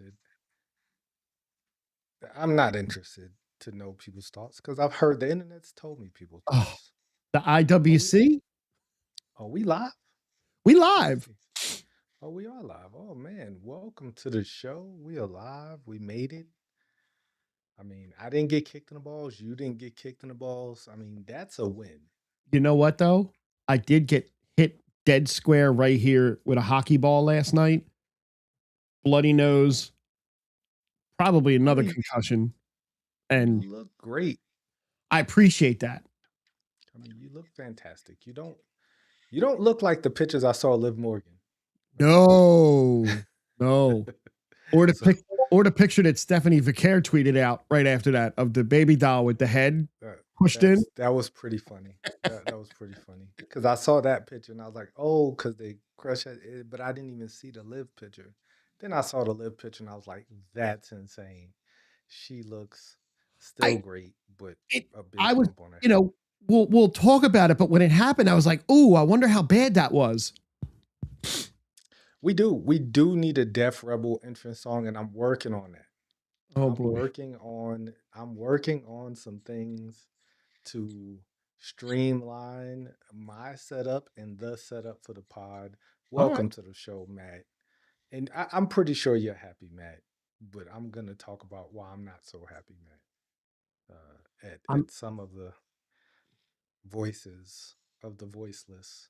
interested. I'm not interested to know people's thoughts because I've heard the internet's told me people's Oh, thoughts. the Oh, we IWC? we live? We Let me live. see. Oh, we are live. Oh man, welcome to the show. We are live. We made it. I mean, I didn't get kicked in the balls. You didn't get kicked in the balls. I mean, that's a win. You know what though? I did get hit dead square right here with a hockey ball last night. Bloody nose, probably I another mean, concussion. you And look great. I appreciate that. I mean, you look fantastic. You don't look like the pictures I saw of Liv Morgan, right? No, no. Or the So pic or the picture that Stephanie Vicaire tweeted out right after that of the baby doll with the head that pushed in. that was pretty funny. That was pretty funny because I saw that picture and I was like, oh, because they crushed it, but I didn't even see the Liv picture. Then I saw the Liv picture and I was like, that's insane. She looks still I great, but it a big I was, bump on her you head. know, we'll talk about it, but when it happened, I was like, "Ooh, I wonder how bad that was." We do need a Def Rebel entrance song, and I'm working on that. Oh I'm boy. working on I'm working on some things to streamline my setup and the setup for the pod. All right. Welcome to the show, Matt. And I'm pretty sure you're happy, Matt. But I'm gonna talk about why I'm not so happy, Matt. At I'm some of the voices of the voiceless.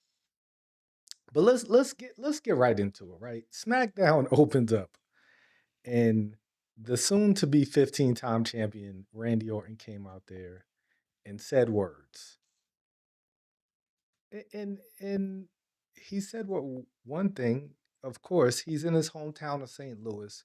But let's get right into it, right? SmackDown opens up, and the soon to be 15-time champion Randy Orton came out there and said words. And he said what one thing, of course, he's in his hometown of St. Louis.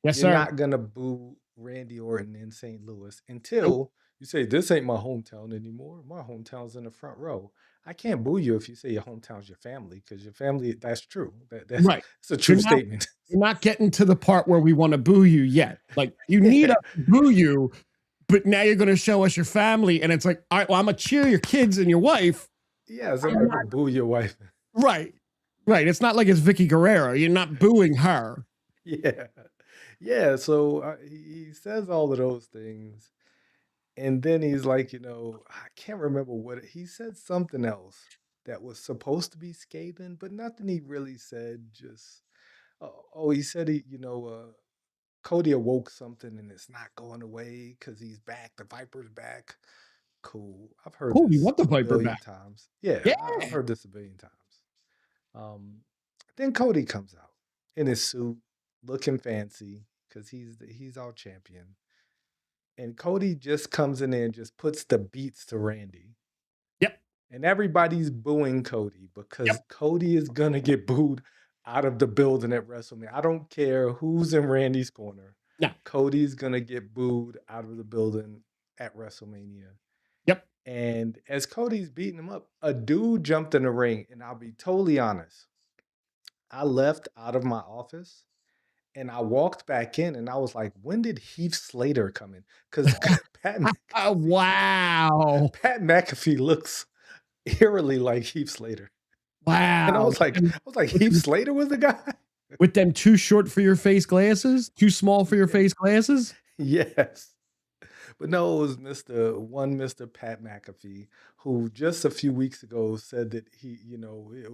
Yes, You're sir. not gonna boo Randy Orton in St. Louis Nope. until you say this ain't my hometown anymore. My hometown's in the front row. I can't boo you if you say your hometown's your family, because your family, that's true. That's Right. it's a You're true not statement. you're not getting to the part where we want to boo you yet. Like you need Yeah. us to boo you, but now you're going to show us your family, and it's like, all right, well, I'm gonna cheer your kids and your wife. Yeah, so I'm I'm not not gonna boo your wife. right. Right. It's not like it's Vicky Guerrero. You're not booing her. Yeah. Yeah, so he says all of those things. And then he's like, I can't remember what he said something else that was supposed to be scathing, but nothing he really said. Just he said Cody awoke something and it's not going away because he's back. The Viper's back. Cool. I've heard Cool. You this want the a Viper billion back? times. Yeah, Yeah. I've heard this a billion times. Um, then Cody comes out in his suit, looking fancy because he's our champion. And Cody just comes in there and just puts the beats to Randy. Yep. And everybody's booing Cody because Yep. Cody is gonna get booed out of the building at WrestleMania. I don't care who's in Randy's corner. No. Cody's gonna get booed out of the building at WrestleMania. Yep. And as Cody's beating him up, a dude jumped in the ring, and I'll be totally honest. I left out of my office and I walked back in and I was like, when did Heath Slater come in? Because Pat McAfee, Wow. Pat McAfee looks eerily like Heath Slater. And I Wow. was like, Heath Slater was the guy? With them too short for your face glasses, too small for your Yeah. face glasses. Yes. But no, it was Mr. Pat McAfee, who just a few weeks ago said that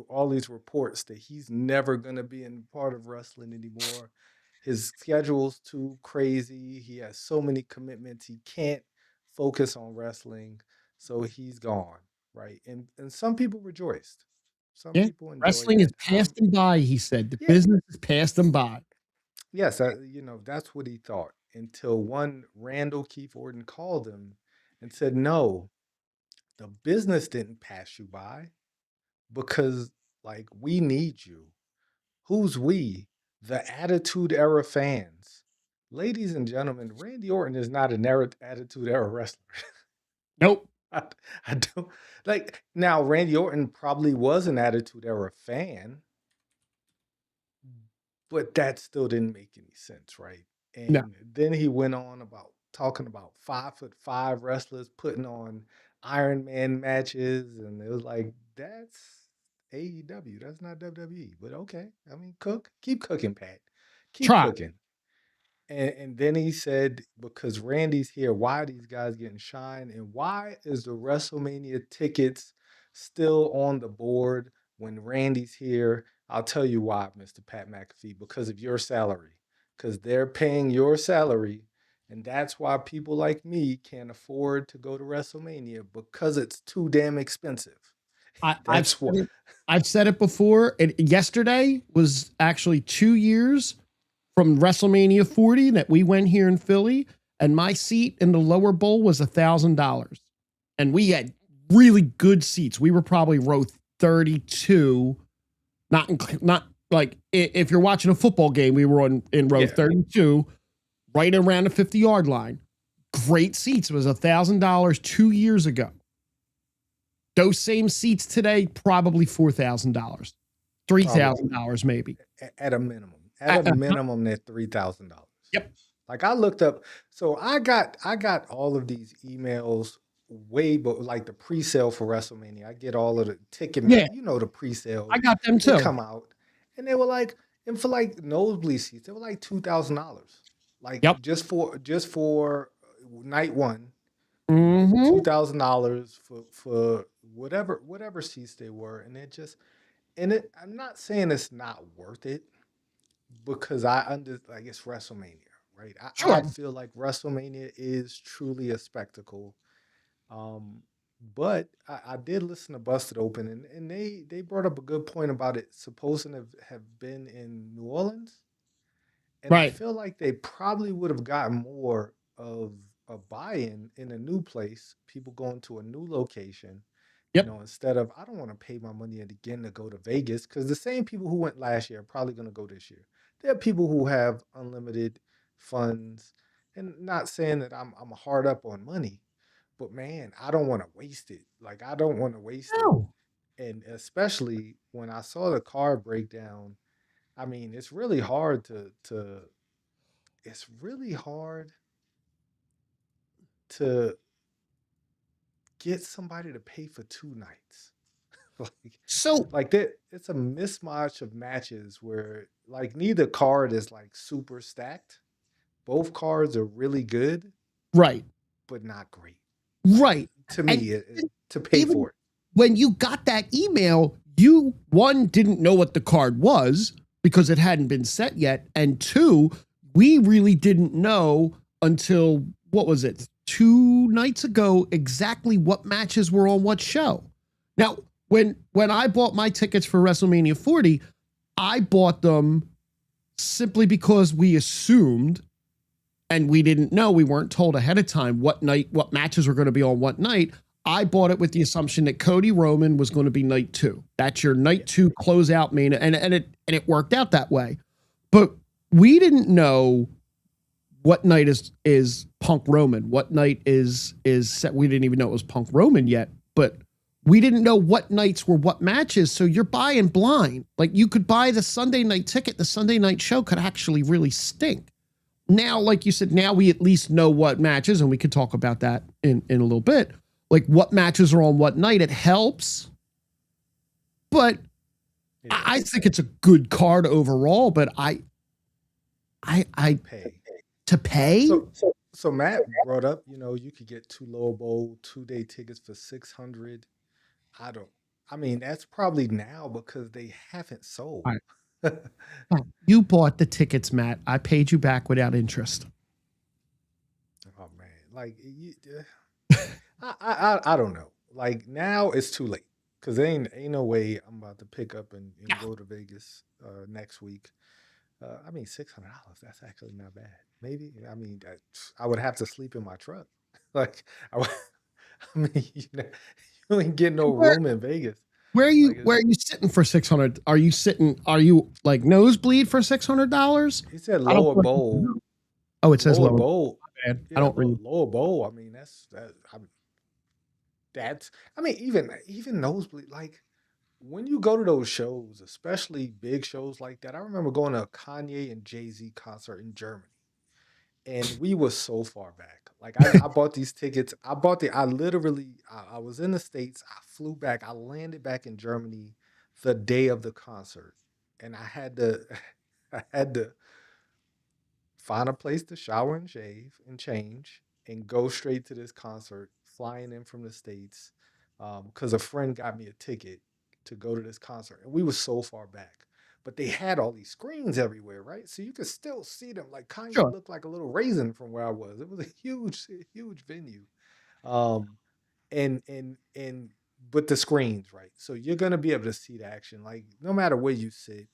all these reports that he's never going to be in part of wrestling anymore. His schedule's too crazy. He has so many commitments. He can't focus on wrestling. So he's gone, right? And some people rejoiced. Some Yeah. people enjoyed Wrestling is that. passed him by, he said. The Yeah, business is passed him by. yes, that's what he thought until one Randall Keefe Orton called him and said, no, the business didn't pass you by because, like, we need you. Who's we? The Attitude Era fans. Ladies and gentlemen, Randy Orton is not an Attitude Era wrestler. Nope. I, I don't like now. Randy Orton probably was an Attitude Era fan, but that still didn't make any sense, right? No. And then he went on about talking about 5'5" wrestlers putting on Iron Man matches, and it was like that's AEW, that's not WWE. But okay, I mean, keep cooking, Pat, keep Try. cooking. And then he said, because Randy's here, why are these guys getting shine? And why is the WrestleMania tickets still on the board when Randy's here? I'll tell you why, Mr. Pat McAfee, because of your salary. Because they're paying your salary. And that's why people like me can't afford to go to WrestleMania because it's too damn expensive. I, I've That's said what. it, I've said it before. And yesterday was actually 2 years from WrestleMania 40 that we went here in Philly, and my seat in the lower bowl was $1,000, and we had really good seats. We were probably row 32. Not like if you're watching a football game, we were in row Yeah. 32, right around the 50-yard line. Great seats. It was $1,000 2 years ago. Those same seats today, probably $4,000, $3,000 maybe. At a minimum. At a minimum, they're $3,000. Yep. Like I looked up, so I got all of these emails way, but like the pre-sale for WrestleMania. I get all of the ticket, Yeah, you know, the pre-sales. I got them They too. come out, and they were like, and for like nosebleed seats, they were like $2,000, like Yep. just for night one, Mm-hmm. $2,000 for whatever seats they were, and it just I'm not saying it's not worth it because like it's WrestleMania, right? I Sure. feel like WrestleMania is truly a spectacle. Um, but I did listen to Busted Open, and they brought up a good point about it supposing to have been in New Orleans, and I Right. feel like they probably would have gotten more of a buy-in in a new place, people going to a new location, Yep. instead of I don't want to pay my money again to go to Vegas because the same people who went last year are probably going to go this year. There are people who have unlimited funds, and not saying that I'm hard up on money, but man, I don't want to waste it. Like I don't want to waste it, No. and especially when I saw the card breakdown. I mean, it's really hard to it's really hard to get somebody to pay for 2 nights. like So like that it's a mismatch of matches where like neither card is like super stacked. Both cards are really good, right. but not great. Like Right. to And me, to pay even for it. when you got that email, you one didn't know what the card was because it hadn't been set yet, and two, we really didn't know until what was it? 2 nights ago exactly what matches were on what show. Now, when I bought my tickets for WrestleMania 40, I bought them simply because we assumed and we didn't know, we weren't told ahead of time what night, what matches were going to be on what night. I bought it with the assumption that Cody Roman was going to be night two. That's your night Yeah. two closeout main, and it worked out that way. But we didn't know what night is Punk Roman. What night is set? We didn't even know it was Punk Roman yet, but we didn't know what nights were what matches. So you're buying blind. Like you could buy the Sunday night ticket. The Sunday night show could actually really stink. Now, like you said, now we at least know what matches, and we could talk about that in a little bit. Like what matches are on what night. It helps, but I think it's a good card overall. But I Pay. to pay. So Matt brought up, you could get two lower bowl 2-day tickets for 600. I mean, that's probably now because they haven't sold. All right. You bought the tickets, Matt. I paid you back without interest. Oh man, like I don't know. Like now it's too late because ain't no way I'm about to pick up and go to Vegas next week. I mean, $600. That's actually not bad. Maybe I mean I would have to sleep in my truck. Like I mean, you ain't getting no room in Vegas. Where are you? Like Where are you sitting for 600? Are you sitting? Are you like nosebleed for $600? he said I don't. lower bowl. Oh, it says Lower lower. bowl. I Yeah, don't read. lower bowl. I mean, that's. I mean, even nosebleed. Like when you go to those shows, especially big shows like that. I remember going to a Kanye and Jay-Z concert in Germany, and we were so far back. Like I bought these tickets. I literally. I was in the States. I flew back. I landed back in Germany the day of the concert, and I had to. I had to find a place to shower and shave and change and go straight to this concert, flying in from the States, because a friend got me a ticket to go to this concert. And we were so far back. But they had all these screens everywhere, right? So you could still see them. Like Kanye Sure. looked like a little raisin from where I was. It was a huge venue. Um, and with the screens, right? So you're gonna be able to see the action, like no matter where you sit.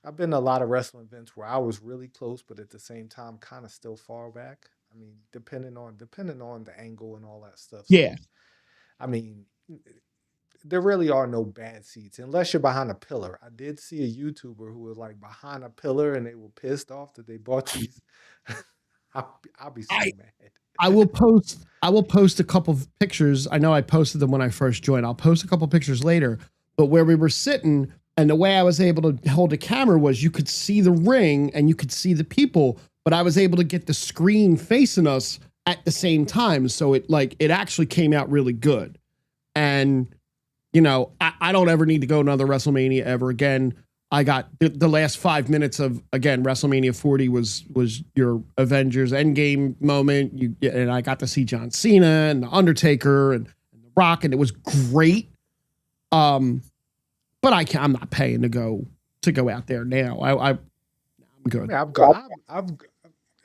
I've been to a lot of wrestling events where I was really close, but at the same time, kind of still far back. I mean, depending on the angle and all that stuff. Yeah. So, I mean, there really are no bad seats unless you're behind a pillar. I did see a YouTuber who was like behind a pillar and they were pissed off that they bought these. I'll be so I mad. I will post a couple of pictures. I know I posted them when I first joined. I'll post a couple of pictures later. But where we were sitting and the way I was able to hold the camera was you could see the ring and you could see the people, but I was able to get the screen facing us at the same time. So it actually came out really good. And I don't ever need to go to another WrestleMania ever again. I got the last 5 minutes of, again, WrestleMania 40 was your Avengers Endgame moment. And I got to see John Cena and The Undertaker and The Rock, and it was great. But I'm not paying to go out there now. I'm I good. mean,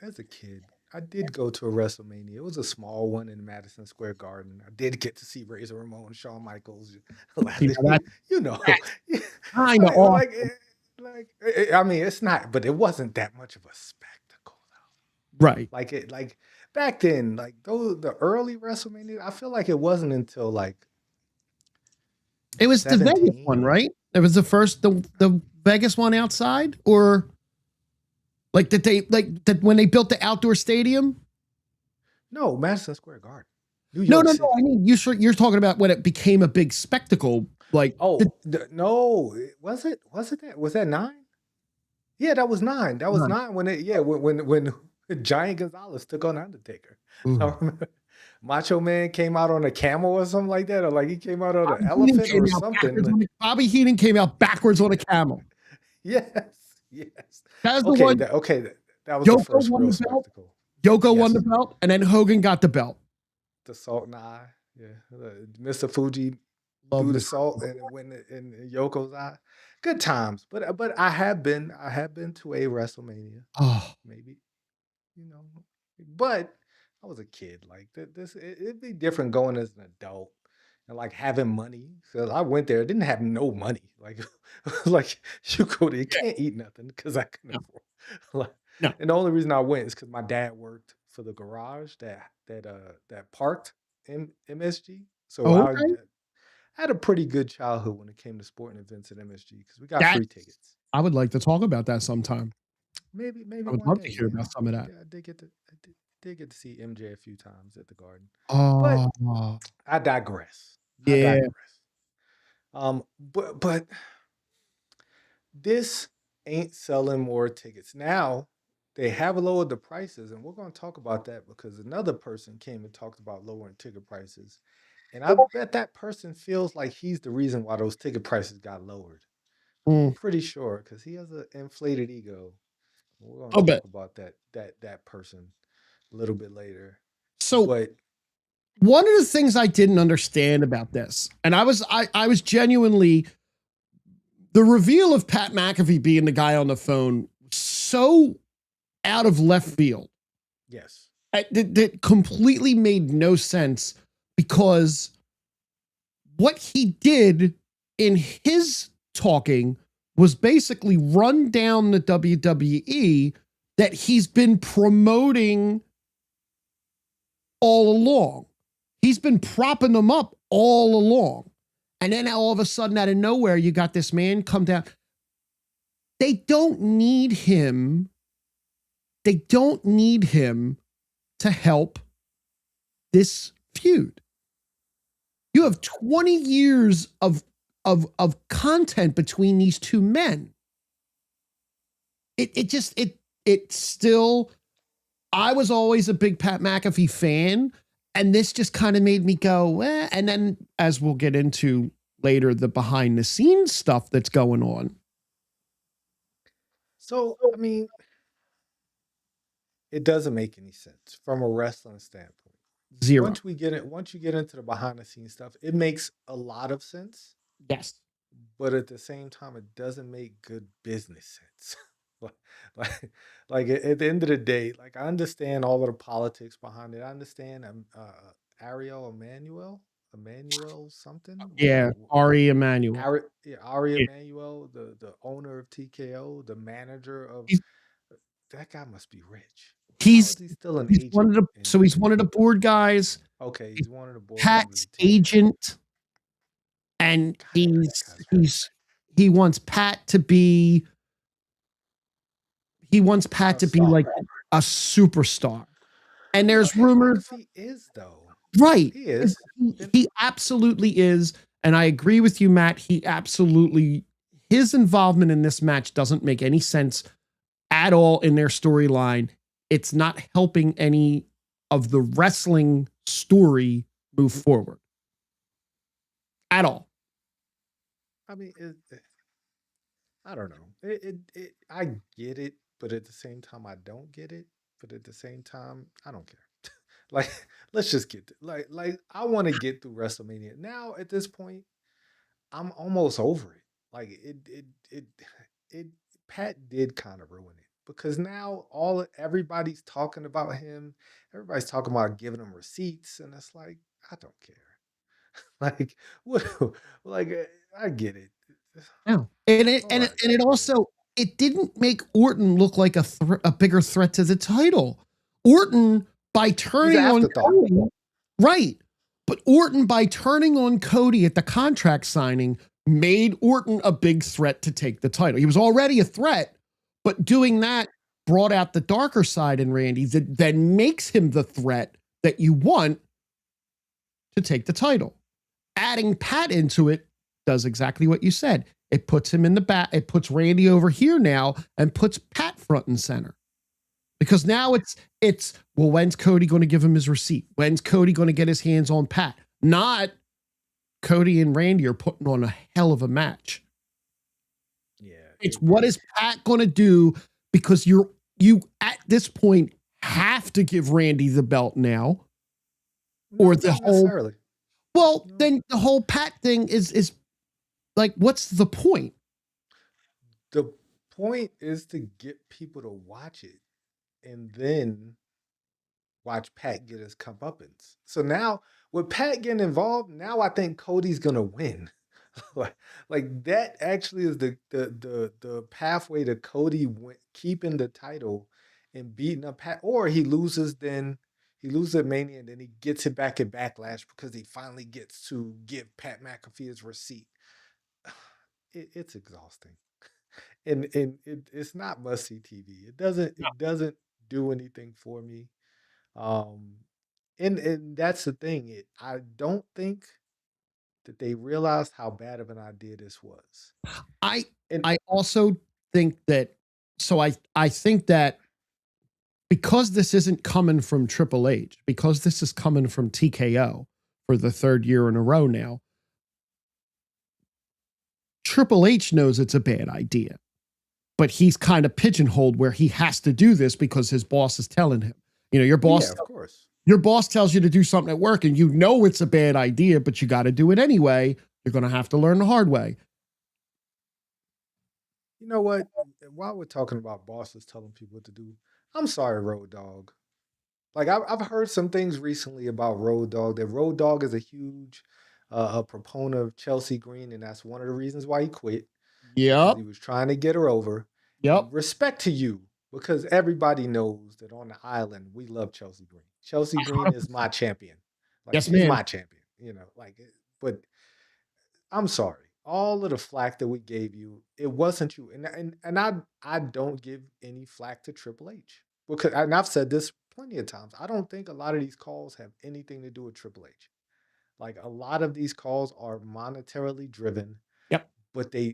as a kid, I did go to a WrestleMania. It was a small one in Madison Square Garden. I did get to see Razor Ramon, Shawn Michaels, That's you know. kind of like, awesome. like, eh, I mean, it's not, but it wasn't that much of a spectacle though. Right. Like back then, like the early WrestleMania, I feel like it wasn't until like It was the Vegas one, 17. right? It was the Vegas one outside, or like that when they built the outdoor stadium. No, Madison Square Garden, New No, York no, no. City. I mean, you're talking about when it became a big spectacle. Like, Oh, no, was that 9? Yeah, that was 9. That was 9 when when Giant Gonzalez took on Undertaker. I ooh. remember Macho Man came out on a camel or something like that, or like he came out on an Bobby Heenan elephant came or out something. backwards on Bobby Heenan came out backwards on a camel. Yes, yes. That's the Okay, one. that was the Yoko first won real the belt. spectacle. Yoko won the Yes, belt, and then Hogan got the belt. the salt and eye. Yeah, Mr. Fuji Love threw the this. salt and it went in Yoko's eye. Good times, but I have been to a WrestleMania, Oh, maybe, you know, but I was a kid. Like it'd be different going as an adult and like having money. So I went there, didn't have no money. Like like you go there, you yeah. can't eat nothing because I couldn't No, afford. Like, no. and the only reason I went is because my dad worked for the garage that parked in MSG. So I Okay. had a pretty good childhood when it came to sporting events at MSG because we got That free tickets. I would like to talk about that sometime. Maybe I would one love to day. hear Yeah, about some of that. yeah. I did get to see MJ a few times at the Garden, but Oh, I digress. I yeah. digress. But this ain't selling more tickets now. They have lowered the prices, and we're going to talk about that because another person came and talked about lowering ticket prices, and I bet that person feels like he's the reason why those ticket prices got lowered. I'm Mm, pretty sure because he has an inflated ego. We're going I'll to bet. talk about that person a little bit later. So But one of the things I didn't understand about this, and I was genuinely the reveal of Pat McAfee being the guy on the phone so out of left field. yes, That completely made no sense because what he did in his talking was basically run down the WWE that he's been promoting all along. He's been propping them up all along. And then all of a sudden, out of nowhere, you got this man come down. They don't need him. They don't need him to help this feud. You have 20 years of content between these two men. It still, I was always a big Pat McAfee fan, and this just kind of made me go, eh. And then, as we'll get into later, the behind the scenes stuff that's going on. so I mean, It doesn't make any sense from a wrestling standpoint. Zero. Once you get into the behind the scenes stuff, it makes a lot of sense, Yes. but at the same time, it doesn't make good business sense. like, like, at the end of the day, like I understand all of the politics behind it. I understand Ariel Emmanuel something. Yeah. Ari Emanuel. Ari Yeah. Emanuel, the owner of TKO, the manager of He's that guy must be rich. How is he's he still an he's one agent of the in so he's one of the board guys. okay, He's he's one of the board members Pat's of TKO. agent, and God, that guy's rich. he wants Pat to be A like star. a superstar. I And mean, there's Pat rumors, McAfee is though. right? He is. And He absolutely is, and I agree with you, Matt. He absolutely his involvement in this match doesn't make any sense at all in their storyline. It's not helping any of the wrestling story move forward at all. I mean, I don't know. I get it, but at the same time, I don't get it. But at the same time, I don't care. Like, let's just like I want to get through WrestleMania now. At this point, I'm almost over it. Like it. Pat did kind of ruin it because now everybody's talking about him. Everybody's talking about giving him receipts, and it's like I don't care. Like what? Like I get it. Yeah, All right, and it yeah. also it didn't make Orton look like a bigger threat to the title. Orton by He's an turning on afterthought. Cody, right? But Orton by turning on Cody at the contract signing made Orton a big threat to take the title. He was already a threat, but doing that brought out the darker side in Randy that then makes him the threat that you want to take the title. Adding Pat into it does exactly what you said. It puts him in the back. It puts Randy over here now and puts Pat front and center. Because now it's well, when's Cody going to give him his receipt? When's Cody going to get his hands on Pat? Not Cody and Randy are putting on a hell of a match. Yeah, It's what is Pat going to do? Because you at this point have to give Randy the belt now, no, or the not whole necessarily. well, No. then the whole Pat thing is like, what's the point? The point is to get people to watch it and then watch Pat get his comeuppance. So now with Pat getting involved, now I think Cody's gonna win. like that actually is the pathway to Cody keeping the title and beating up Pat, or he loses at Mania and then he gets it back at Backlash because he finally gets to give Pat McAfee his receipt. It's exhausting, it's not must see TV. It doesn't do anything for me. Um, and that's the thing. I don't think that they realized how bad of an idea this was. I And I also think that I think that because this isn't coming from Triple H, because this is coming from TKO for the third year in a row now, Triple H knows it's a bad idea, but he's kind of pigeonholed where he has to do this because his boss is telling him. You know, yeah, of course. your boss tells you to do something at work and you know it's a bad idea, but you got to do it anyway. You're going to have to learn the hard way. You know what? While we're talking about bosses telling people what to do, I'm sorry, Road Dog. Like I've heard some things recently about Road Dog. That Road Dog is a huge a proponent of Chelsea Green, and that's one of the reasons why he quit because Yep. he was trying to get her over. Yep. And respect to you because everybody knows that on the island we love Chelsea Green. Chelsea Green is my champion. Like Yes, she's ma'am. my champion. But I'm sorry. All of the flack that we gave you, it wasn't you. And I don't give any flack to Triple H because and I've said this plenty of times. I don't think a lot of these calls have anything to do with Triple H. Like a lot of these calls are monetarily driven, Yep. but they're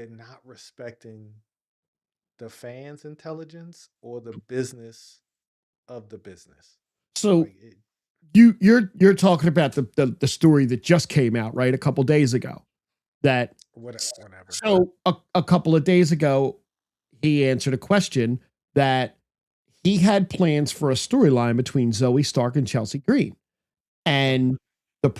not respecting the fans' intelligence or the business of the business. So Like it, you're talking about the story that just came out, right? A couple days ago. That whatever. so a couple of days ago, he answered a question that he had plans for a storyline between Zoe Stark and Chelsea Green. And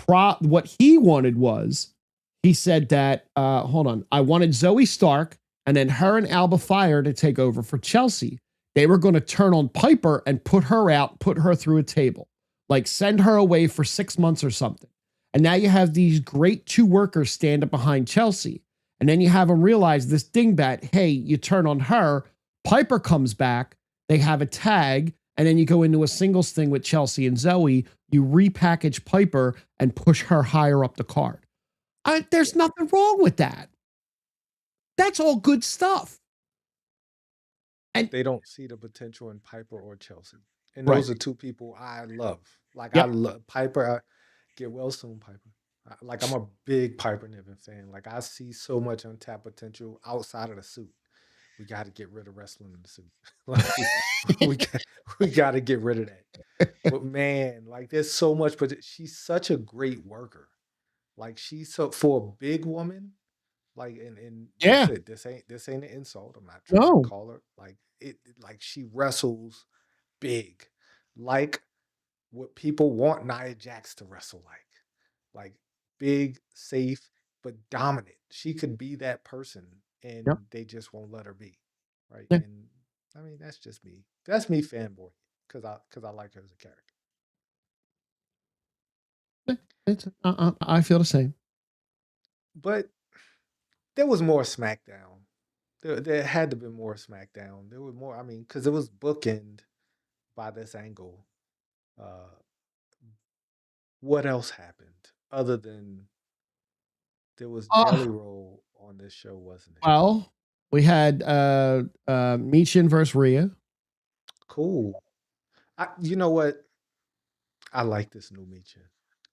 what he wanted was, he said that, hold on, I wanted Zoe Stark and then her and Alba Fire to take over for Chelsea. They were going to turn on Piper and put her out, put her through a table, like send her away for 6 months or something. And now you have these great two workers stand up behind Chelsea. And then you have them realize this dingbat, hey, you turn on her, Piper comes back, they have a tag, and then you go into a singles thing with Chelsea and Zoe. You repackage Piper and push her higher up the card. There's nothing wrong with that. That's all good stuff. And they don't see the potential in Piper or Chelsea. And those are two people I love. Like, I love Piper. Get well soon, Piper. Like, I'm a big Piper Niven fan. Like, I see so much untapped potential outside of the suit. We got to get rid of wrestling in the suit. Like, we got to get rid of that. But man, like, there's so much. But she's such a great worker. Like, she's so, for a big woman. Like, and yeah, this ain't an insult. I'm not trying to call her like it. Like, she wrestles big, like what people want Nia Jax to wrestle like big, safe, but dominant. She could be that person, and they just won't let her be, right? Yeah. And I mean, that's just me. That's me fanboy because I like her as a character. I feel the same. But there was more SmackDown. There had to be more SmackDown. There was more. I mean, because it was bookend by this angle. Uh, what else happened other than there was Jelly Roll on this show, wasn't it? Well, we had Michin versus Rhea. Cool. You know what? I like this new Michin.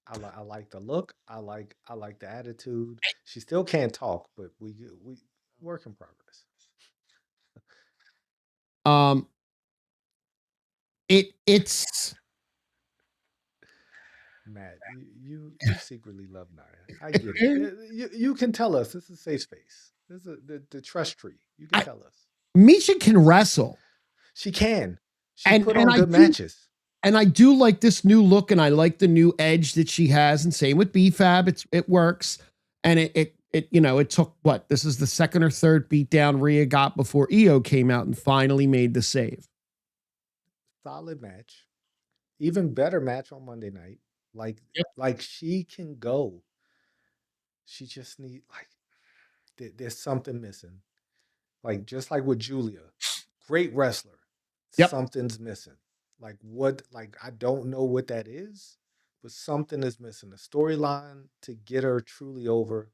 I like the look. I like the attitude. She still can't talk, but we work in progress. It's Matt, you secretly love Nia. I get it. You can tell us. This is a safe space. This is the trust tree. You can tell us. Michin can wrestle. She can. She put on good matches. And I do like this new look, and I like the new edge that she has. And same with BFAB, it works. And it took what? This is the second or third beatdown Rhea got before Io came out and finally made the save. Solid match. Even better match on Monday night. Like she can go. She just need there's something missing. Like, just like with Julia, great wrestler. Something's missing. Like, what? Like, I don't know what that is, but something is missing. The storyline to get her truly over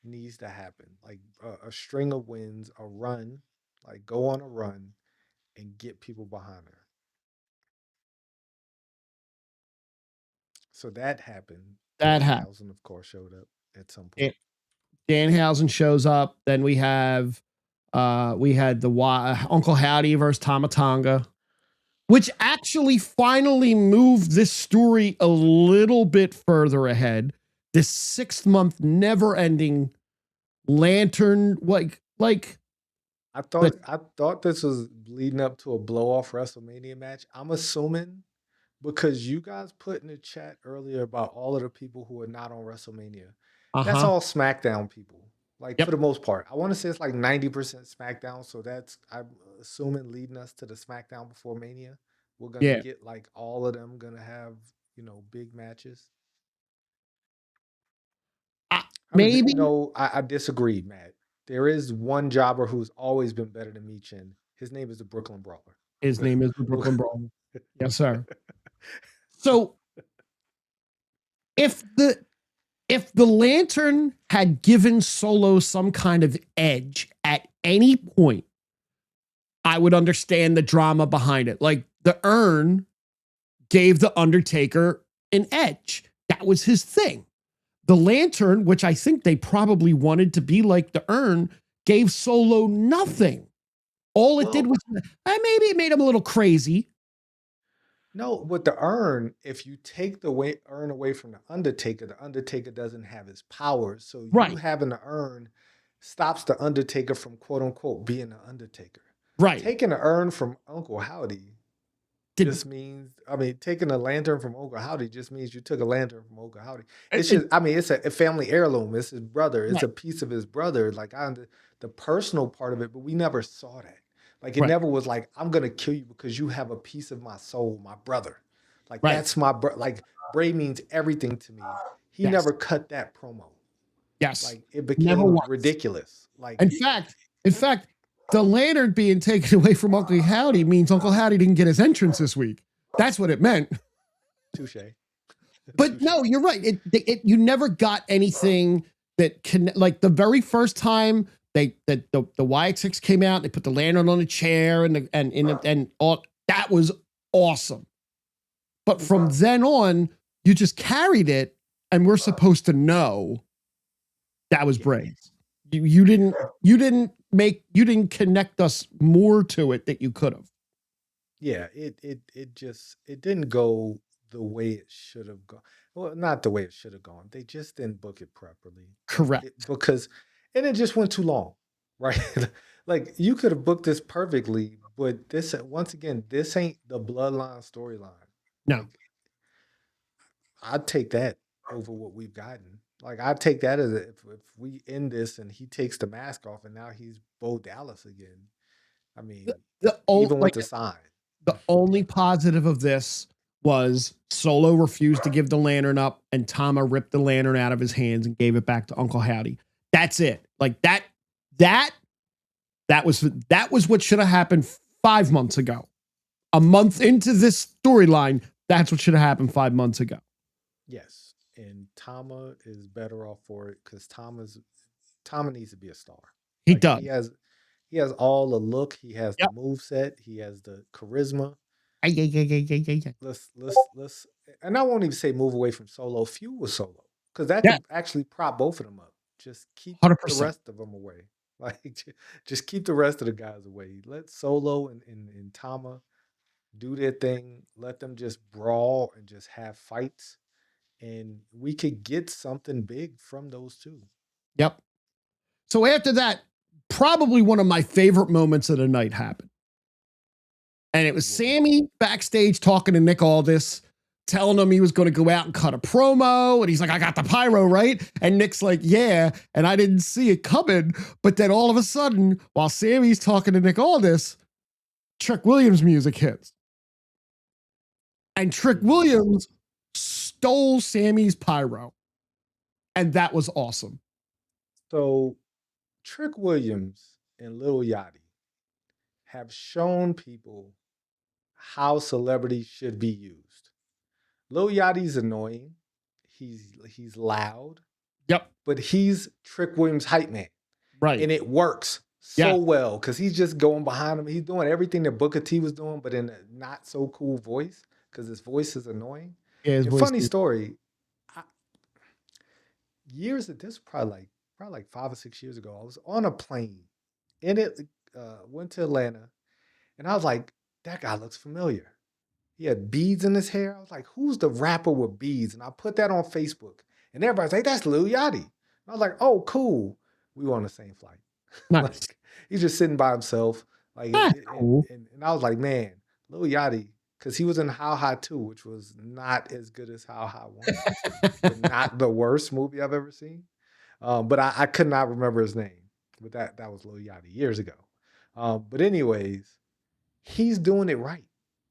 needs to happen. Like, a string of wins, a run, like go on a run and get people behind her. So that happened. Danhausen, of course, showed up at some point. Danhausen shows up. Then we had the Uncle Howdy versus Tama Tonga, which actually finally moved this story a little bit further ahead. This 6-month never-ending lantern, I thought this was leading up to a blow-off WrestleMania match. I'm assuming, because you guys put in the chat earlier about all of the people who are not on WrestleMania. That's all SmackDown people, for the most part. I want to say it's like 90% SmackDown, so that's, I'm assuming, leading us to the SmackDown before Mania. We're going to get, like, all of them going to have, big matches. Maybe. No, I disagree, Matt. There is one jobber who's always been better than Michin. His name is the Brooklyn Brawler. His name is the Brooklyn Brawler. Yes, sir. So if the lantern had given Solo some kind of edge at any point, I would understand the drama behind it. Like, the urn gave the Undertaker an edge. That was his thing. The lantern, which I think they probably wanted to be like the urn, gave Solo nothing. All it did was maybe it made him a little crazy. No, with the urn, if you take the urn away from the Undertaker doesn't have his powers. So you having the urn stops the Undertaker from, quote unquote, being the Undertaker. Right. Taking the urn from Uncle Howdy just means, I mean, taking a lantern from Uncle Howdy just means you took a lantern from Uncle Howdy. It's it, just, I mean, it's a family heirloom. It's his brother. It's right, a piece of his brother. Like the personal part of it, but we never saw that. Like it right, never was like, I'm gonna kill you because you have a piece of my soul, my brother. Like right. that's my bro. Like Bray means everything to me. He Yes, never cut that promo. yes. Like it Never became once. ridiculous. Like In fact, in fact, the lantern being taken away from Uncle Howdy means Uncle Howdy didn't get his entrance this week. That's what it meant. touche. But Touche. no, you're right. You never got anything that can, like the very first time the YX6 came out, they put the lantern on the chair and all that was awesome. But from then on, you just carried it, and we're supposed to know that was Bray. You didn't connect us more to it that you could have. Yeah, it didn't go the way it should have gone. Well, not the way it should have gone. They just didn't book it properly. Correct. Because and it just went too long, right? Like you could have booked this perfectly, but this once again, this ain't the bloodline storyline. No. Like I'd take that over what we've gotten. Like I'd take that as if we end this and he takes the mask off and now he's Bo Dallas again. I mean, even with Like the sign. the only positive of this was Solo refused to give the lantern up, and Tama ripped the lantern out of his hands and gave it back to Uncle Howdy. That's it. Like that was what should have happened 5 months ago. A month into this storyline, that's what should have happened 5 months ago. Yes, and Tama is better off for it because Tama needs to be a star. He Like does. he has all the look, he has the Yep. move set, he has the charisma. Yeah. Let's and I won't even say move away from Solo, feud with Solo. Because that Yeah. could actually prop both of them up. Just keep the 100%. rest of them away. Like just keep the rest of the guys away. Let Solo and Tama do their thing. Let them just brawl and just have fights. And we could get something big from those two. Yep. So after that, probably one of my favorite moments of the night happened. And it was Sammy backstage talking to Nick Aldis, telling him he was going to go out and cut a promo. And he's like, I got the pyro, right? And Nick's like, yeah. And I didn't see it coming. But then all of a sudden, while Sammy's talking to Nick Aldis, Trick Williams music hits. And Trick Williams stole Sammy's pyro. And that was awesome. So Trick Williams and Lil Yachty have shown people how celebrities should be used. Lil Yachty's annoying. He's loud. Yep. But he's Trick Williams' hype man. Right. And it works so well because he's just going behind him. He's doing everything that Booker T was doing, but in a not so cool voice because his voice is annoying. Yeah, funny story. Years of this, probably like 5 or 6 years ago, I was on a plane and it went to Atlanta, and I was like, that guy looks familiar. He had beads in his hair. I was like, who's the rapper with beads? And I put that on Facebook, and everybody's like, that's Lil Yachty. And I was like, oh, cool. We were on the same flight. Nice. Like, he's just sitting by himself. Like, cool. and I was like, man, Lil Yachty, because he was in How High 2, which was not as good as How High 1, but not the worst movie I've ever seen. But I could not remember his name. But that was Lil Yachty years ago. But anyways, he's doing it right.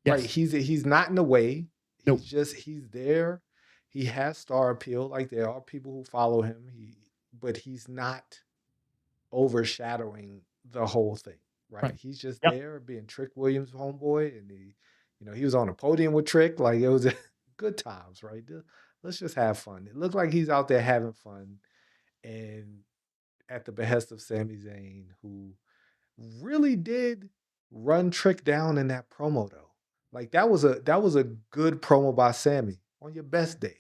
Yes. Right. He's not in the way. Nope. He's there. He has star appeal. Like there are people who follow him. But he's not overshadowing the whole thing. Right. He's just there being Trick Williams' homeboy. And he was on a podium with Trick. Like it was good times, right? Let's just have fun. It looked like he's out there having fun. And at the behest of Sami Zayn, who really did run Trick down in that promo though. Like that was a good promo by Sammy on your best day.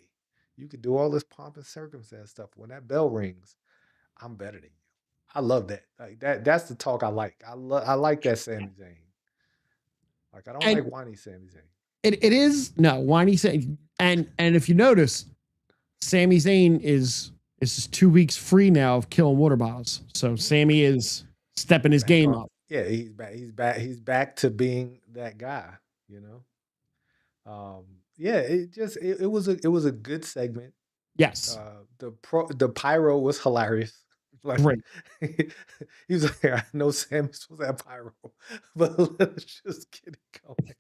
You could do all this pomp and circumstance stuff. When that bell rings, I'm better than you. I love that. Like that's the talk I like. I like that Sami Zayn. Like I don't like whiny Sami Zayn. It is whiny Zayn. And if you notice, Sami Zayn is 2 weeks free now of killing water bottles. So Sammy is stepping his game up. Yeah, he's back. He's back to being that guy, Um, yeah, it was a good segment. Yes. The pyro was hilarious. Like Great. he was like, I know Sammy's supposed to have pyro, but let's just get it going.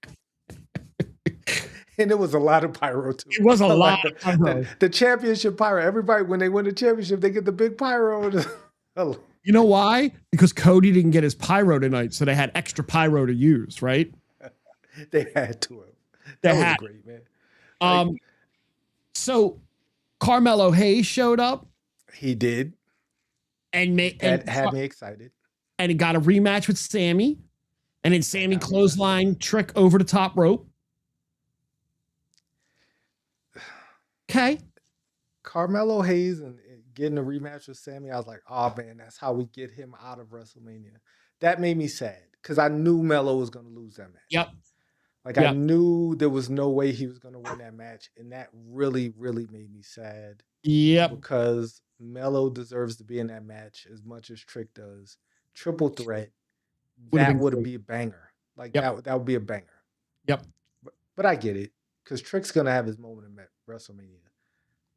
And it was a lot of pyro too. It was a lot Like of pyro. the championship pyro. Everybody when they win the championship, they get the big pyro. You know why? Because Cody didn't get his pyro tonight, so they had extra pyro to use, right? They had to have. They That was had. great, man. Like, So Carmelo Hayes showed up he did. and Had me excited. and he got a rematch with Sammy, and then Sammy clothesline trick over the top rope. Okay. Carmelo Hayes and getting a rematch with Sammy, I was like, oh man, that's how we get him out of WrestleMania. That made me sad because I knew Melo was going to lose that match. Yep. Like I knew there was no way he was going to win that match, and that really, really made me sad. Yep. Because Melo deserves to be in that match as much as Trick does. Triple threat. That would be a banger. Like that would be a banger. Yep. But I get it because Trick's going to have his moment in WrestleMania.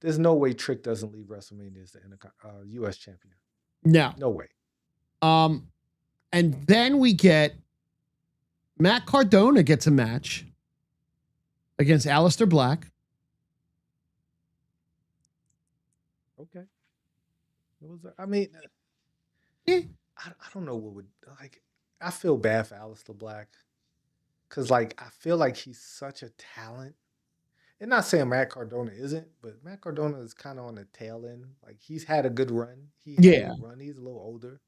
There's no way Trick doesn't leave WrestleMania as the U.S. champion. No way. And then we get Matt Cardona gets a match against Aleister Black. Okay. I mean, I don't know what would like. I feel bad for Aleister Black because, like, I feel like he's such a talent. And not saying Matt Cardona isn't, but Matt Cardona is kind of on the tail end. Like he's had a good run. He's a little older.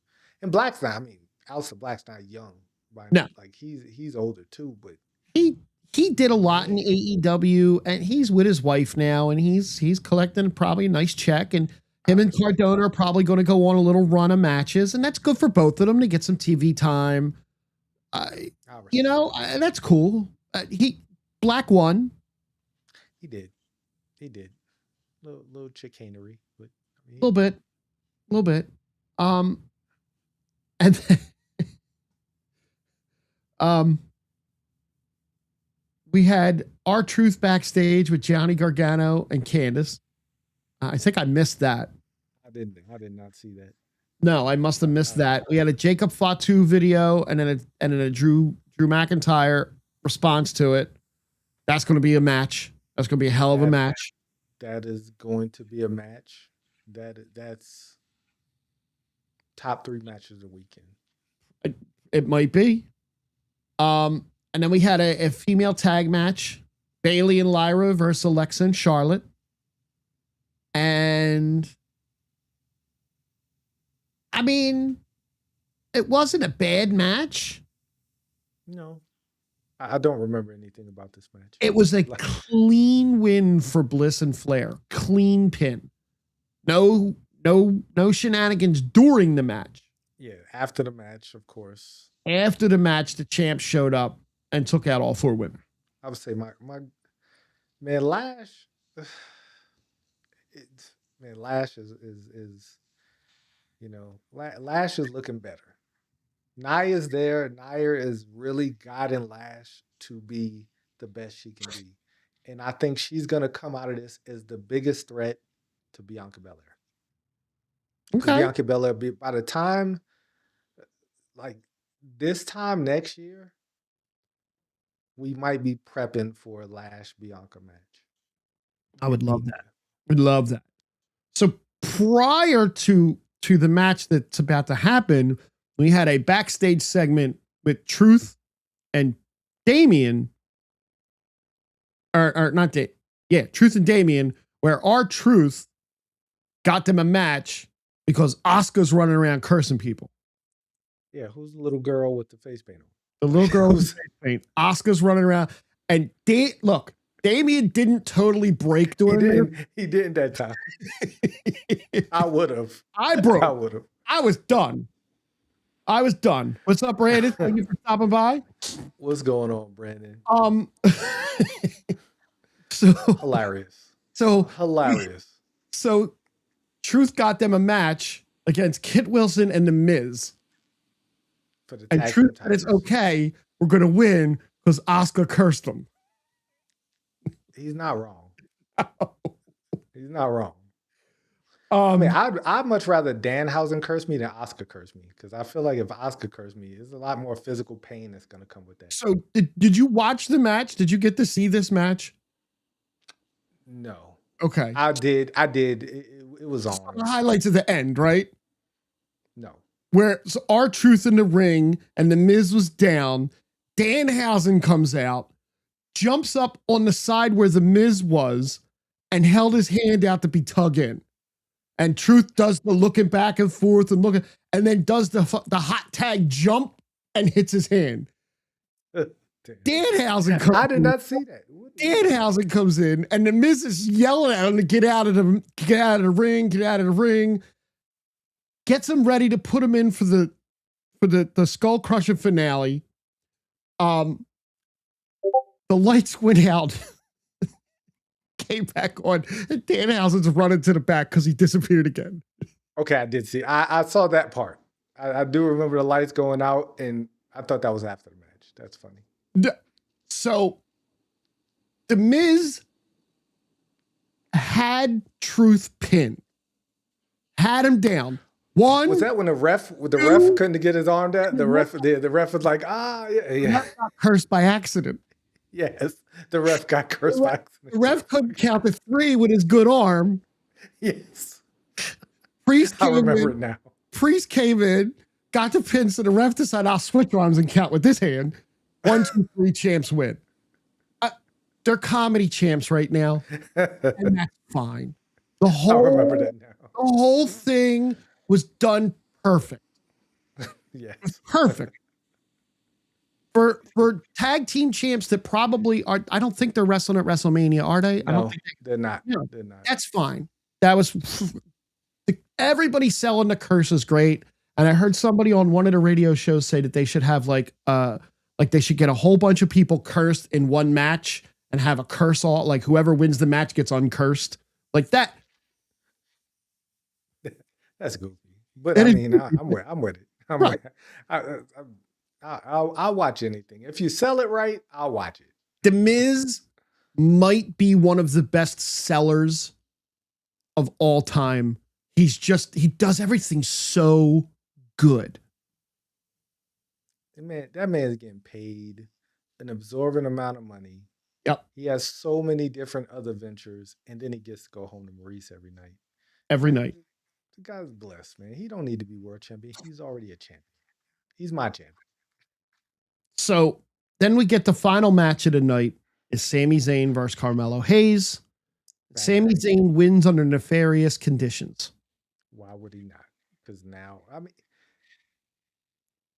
And Black's not. I mean, Aleister Black's not young. No, like he's older too. But he did a lot in AEW, and he's with his wife now, and he's collecting probably a nice check. And him and Cardona are probably going to go on a little run of matches, and that's good for both of them to get some TV time. That's cool. Black won. He did. Little chicanery, but I mean, a little bit. And then, we had R-Truth backstage with Johnny Gargano and Candice. I think I missed that. I did not see that. No, I must have missed that. We had a Jacob Fatu video and then a Drew McIntyre response to it. That's going to be a match. That's going to be a hell of a match. That is going to be a match. That's top 3 matches a weekend. It might be. And then we had a female tag match, Bayley and Lyra versus Alexa and Charlotte. And I mean, it wasn't a bad match. No. I don't remember anything about this match. It was a clean win for Bliss and Flair. Clean pin. No shenanigans during the match. Yeah, after the match, of course. After the match, the champ showed up and took out all 4 women. I would say my man Lash. Lash is Lash is looking better. Naya's there. Naya is really guiding Lash to be the best she can be. And I think she's going to come out of this as the biggest threat to Bianca Belair. Okay. Bianca Belair, by the time, like this time next year, we might be prepping for a Lash Bianca match. I would love that. Would love that. So prior to the match that's about to happen, we had a backstage segment with Truth and Damian, or not Truth and Damian, where R-Truth got them a match because Asuka's running around cursing people. Yeah, who's the little girl with the face paint on? The little girl with the face paint. Asuka's running around, and Damian didn't totally break during He didn't that time. I would have. I broke. I would have. I was done. What's up, Brandon? Thank you for stopping by. What's going on, Brandon? So hilarious. So Truth got them a match against Kit Wilson and The Miz. And Truth said it's okay. We're going to win because Asuka cursed them. He's not wrong. He's not wrong. I mean, I'd much rather Danhausen curse me than Oscar curse me, because I feel like if Oscar curse me, there's a lot more physical pain that's going to come with that. So did you watch the match? Did you get to see this match? No. Okay. I did. It was on. The highlights at the end, right? No. Where so R-Truth in the ring and the Miz was down. Danhausen comes out, jumps up on the side where the Miz was, and held his hand out to be tugged in. And Truth does the looking back and forth and looking, and then does the hot tag jump and hits his hand. Danhausen comes in. I did not see that. Danhausen comes in, and the Miz is yelling at him to get out of the ring. Gets him ready to put him in for the skull crusher finale. The lights went out. Came back on, and Danhausen's running to the back because he disappeared again. Okay, I did see. I saw that part. I do remember the lights going out, and I thought that was after the match. That's funny. So, the Miz had Truth pinned, had him down. One was that when the ref couldn't get his arm down. The ref was like, yeah. Cursed by accident. Yes, the ref got cursed by accident. The ref couldn't count to 3 with his good arm. Yes. Priest came I remember in, it now. Priest came in, got the pin, so the ref decided I'll switch arms and count with this hand. 1, 2, 3, champs win. They're comedy champs right now, and that's fine. I remember that now. The whole thing was done perfect. Yes. Perfect. For tag team champs that probably are, I don't think they're wrestling at WrestleMania, are they? I don't think they're not. Yeah, they're not. That's fine. That was everybody selling the curse is great. And I heard somebody on one of the radio shows say that they should have like they should get a whole bunch of people cursed in one match and have a curse all, like whoever wins the match gets uncursed. Like that. That's goofy. But I mean, I'm with it. I'm right. I'll watch anything. If you sell it right, I'll watch it. The Miz might be one of the best sellers of all time. He does everything so good. That man is getting paid an absorbent amount of money. Yep. He has so many different other ventures, and then he gets to go home to Maurice every night. Every night. The guy's blessed, man. He don't need to be world champion. He's already a champion. He's my champion. So then we get the final match of the night is Sami Zayn versus Carmelo Hayes. Right. Sami Zayn wins under nefarious conditions. Why would he not? Because now, I mean,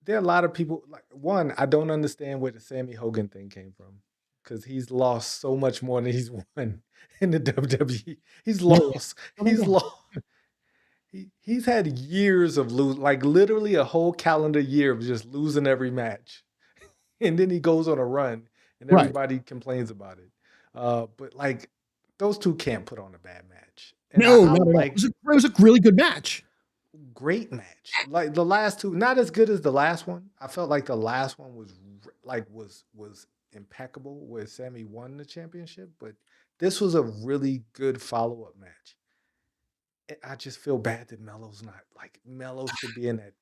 there are a lot of people, like, one, I don't understand where the Sammy Hogan thing came from. Because he's lost so much more than he's won in the WWE. He's lost. He's lost. He's had years of losing, like literally a whole calendar year of just losing every match. And then he goes on a run and everybody complains about it. But like those two can't put on a bad match. And no, it was a really good match. Great match. Like the last two, not as good as the last one. I felt like the last one was impeccable where Sammy won the championship, but this was a really good follow-up match. I just feel bad that Melo's not, like, Melo should be in that.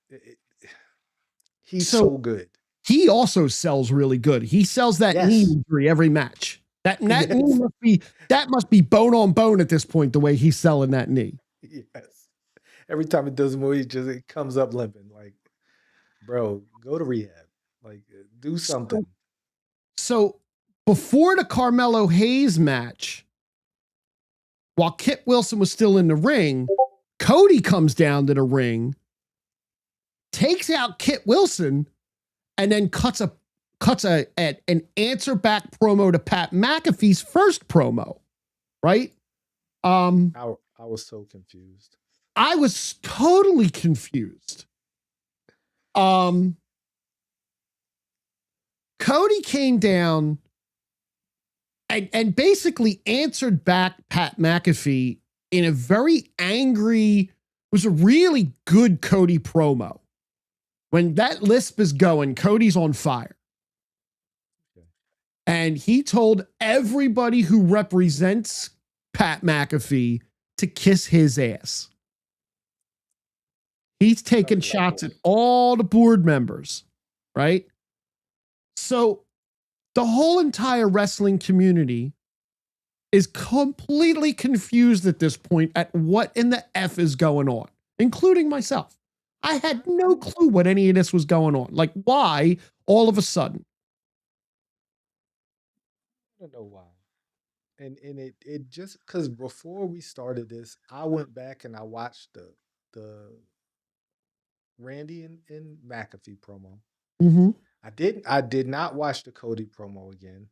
He's so good. He also sells really good. He sells that knee injury every match. That knee must be bone on bone at this point, the way he's selling that knee. Yes. Every time it does a move, it comes up limping. Like, bro, go to rehab. Like, do something. So before the Carmelo Hayes match, while Kit Wilson was still in the ring, Cody comes down to the ring, takes out Kit Wilson, and then cuts an answer back promo to Pat McAfee's first promo. Right? I was so confused. I was totally confused. Cody came down and basically answered back Pat McAfee in a very angry, was a really good Cody promo. When that lisp is going, Cody's on fire. And he told everybody who represents Pat McAfee to kiss his ass. He's taking shots at all the board members, right? So the whole entire wrestling community is completely confused at this point at what in the F is going on, including myself. I had no clue what any of this was going on. Like, why all of a sudden? I don't know why. And it just because before we started this, I went back and I watched the Randy and McAfee promo. Mm-hmm. I did not watch the Cody promo again.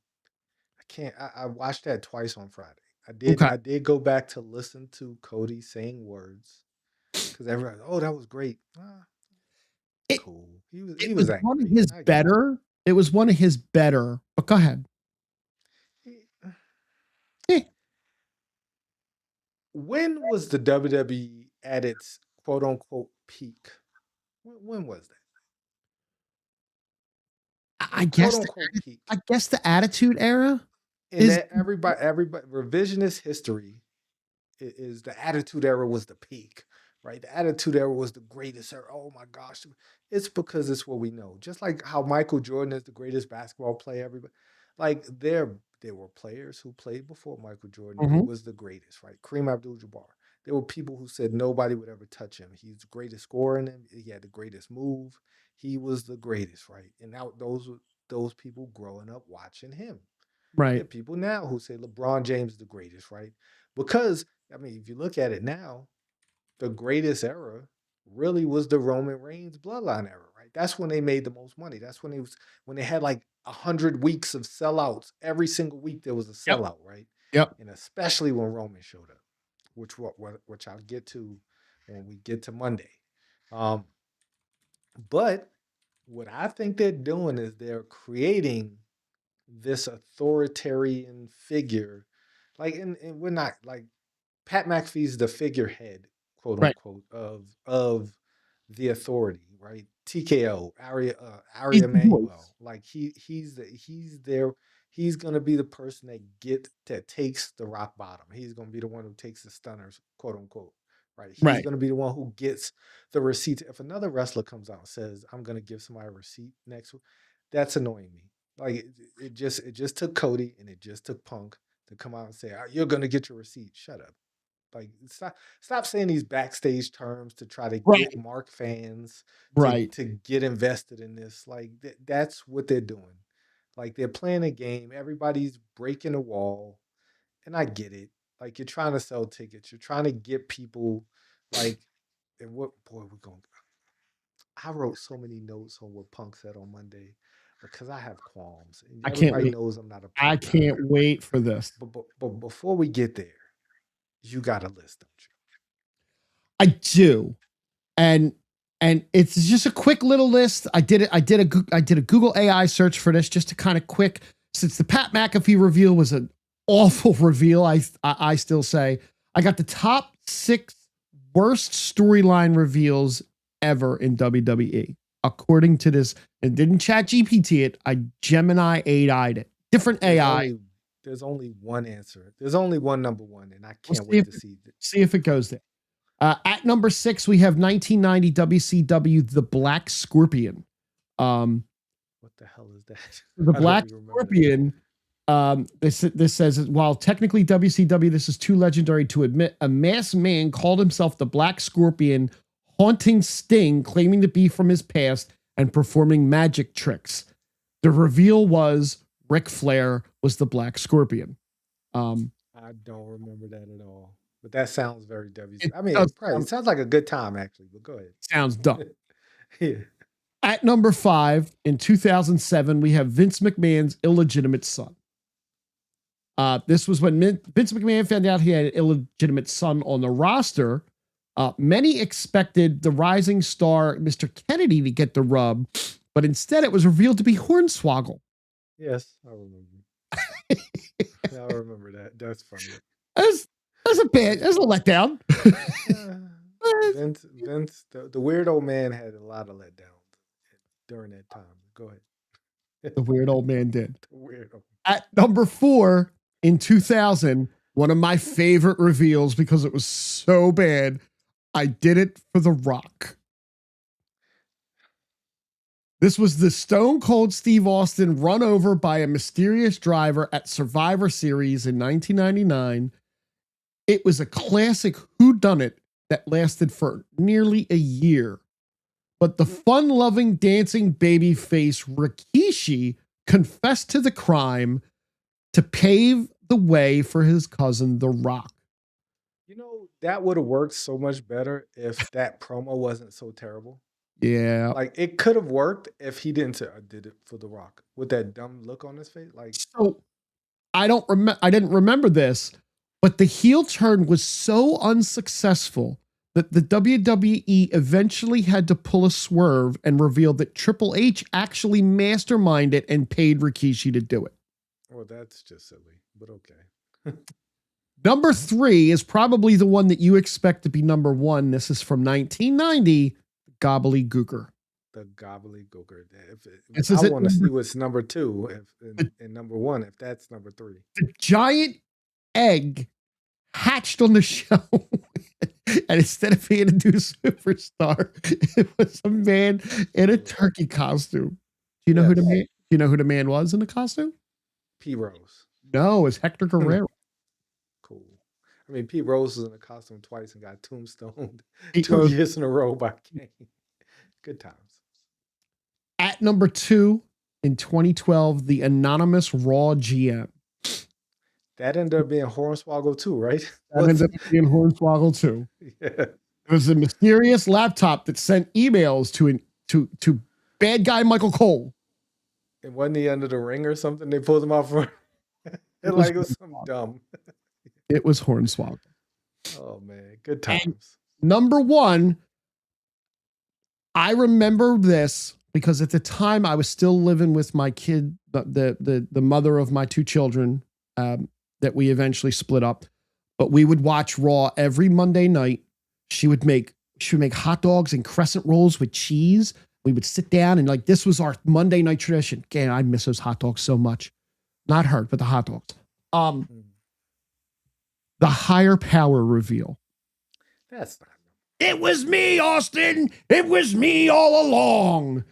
I watched that twice on Friday. Okay. I did go back to listen to Cody saying words because everyone, oh, that was great. It, Cool. it He was was one of angry. his I get it. better. It was one of his better. But go ahead. He- Eh, When was the WWE at its quote unquote peak? When was that? I Like quote guess unquote peak. I guess the Attitude Era And is that everybody revisionist history is the Attitude Era was the peak, right? The Attitude Era was the greatest era. Oh my gosh, it's because it's what we know. Just like how Michael Jordan is the greatest basketball player. Everybody, like there were players who played before Michael Jordan who Mhm. was the greatest, right? Kareem Abdul-Jabbar. There were people who said nobody would ever touch him. He's the greatest scorer in him. He had the greatest move. He was the greatest, right? And now those people growing up watching him. There Right. are people now who say LeBron James is the greatest, right? Because I mean, if you look at it now, the greatest era really was the Roman Reigns bloodline era, right? That's when they made the most money. That's when they had like 100 weeks of sellouts. Every single week there was a Yep. sellout, right? Yep. And especially when Roman showed up, which I'll get to when we get to Monday. Um, but what I think they're doing is they're creating this authoritarian figure, like, and we're not like Pat McAfee's the figurehead, quote Right. unquote, of the authority, right? TKO, He's Ari the voice. Emanuel, like he's there. He's gonna be the person that takes the rock bottom. He's gonna be the one who takes the stunners, quote unquote, right? He's Right. gonna be the one who gets the receipt. If another wrestler comes out and says, "I'm gonna give somebody a receipt next week," that's annoying me. Like it just took Cody and it just took Punk to come out and say, "You're gonna get your receipt." Shut up. Like stop saying these backstage terms to try to get Right. Mark fans Right. to get invested in this. Like that's what they're doing. Like they're playing a game. Everybody's breaking the wall, and I get it. Like you're trying to sell tickets. You're trying to get people. Like, and what boy we're going. I wrote so many notes on what Punk said on Monday because I have qualms, and I can't everybody wait. knows I'm not a I Punk guy. can't wait for this. But before we get there, you got a list, don't you? I do. And it's just a quick little list. I did it. I did a Google AI search for this just to kind of quick, since the Pat McAfee reveal was an awful reveal. I still say I got the top 6 worst storyline reveals ever in WWE according to this. And didn't chat GPT it. I Gemini AI'd it. Different There's AI. only there's only one answer. There's only one number one, and I We'll can't wait to see it. see if it goes there. At number 6, we have 1990 WCW The Black Scorpion. Um, What the hell is that? the I don't Black even remember that. Scorpion. This says, while technically WCW, this is too legendary to admit, a masked man called himself the Black Scorpion, haunting Sting, claiming to be from his past and performing magic tricks. The reveal was Ric Flair was the Black Scorpion. I don't remember that at all. But that sounds very WC. It I mean, does it sounds like a good time actually. But go sounds dumb. ahead. Yeah. At number 5, in 2007, we have Vince McMahon's illegitimate son. This was when Vince McMahon found out he had an illegitimate son on the roster. Many expected the rising star, Mr. Kennedy, to get the rub, but instead it was revealed to be Hornswoggle. Yes, I remember. I remember that. That's funny. That's a letdown. Vince, the weird old man had a lot of letdowns during that time. Go ahead. The weird old man did. The weird old. At number 4 in 2000, one of my favorite reveals because it was so bad. I did it for The Rock. This was the Stone Cold Steve Austin run over by a mysterious driver at Survivor Series in 1999. It was a classic whodunit that lasted for nearly a year. But the fun-loving, dancing babyface Rikishi confessed to the crime to pave the way for his cousin, The Rock. You know, that would have worked so much better if that promo wasn't so terrible. Yeah. Like, it could have worked if he didn't say, I did it for The Rock with that dumb look on his face. Like, So I didn't remember this, but the heel turn was so unsuccessful that the WWE eventually had to pull a swerve and reveal that Triple H actually masterminded and paid Rikishi to do it. well, that's just silly, but okay. Number 3 is probably the one that you expect to be number 1. This is from 1990, Gobbledygooker. The gobbledygooker. I want to see what's number 2 and number 1 if that's number 3. The giant egg hatched on the show. And instead of being a new superstar, it was a man in a turkey costume. Do you know who the man? Do you know who the man was in the costume? P. Rose. No, it's Hector Guerrero. Cool. I mean, Pete Rose was in a costume twice and got tombstoned Pete 2 Rose. years in a row by Kane. Good times. At number 2 in 2012, the anonymous Raw GM. That ended up being Hornswoggle too, right? That ended up being Hornswoggle too. Yeah. It was a mysterious laptop that sent emails to bad guy Michael Cole. And wasn't he under the ring or something? They pulled him out for it was something dumb. It was Hornswoggle. Oh man, good times. And number 1, I remember this because at the time I was still living with my kid, the mother of my 2 children, that we eventually split up. But we would watch Raw every Monday night. She would make hot dogs and crescent rolls with cheese. We would sit down and like this was our Monday night tradition. Again, I miss those hot dogs so much. Not her, but the hot dogs. The higher power reveal. That's not. It was me, Austin. It was me all along.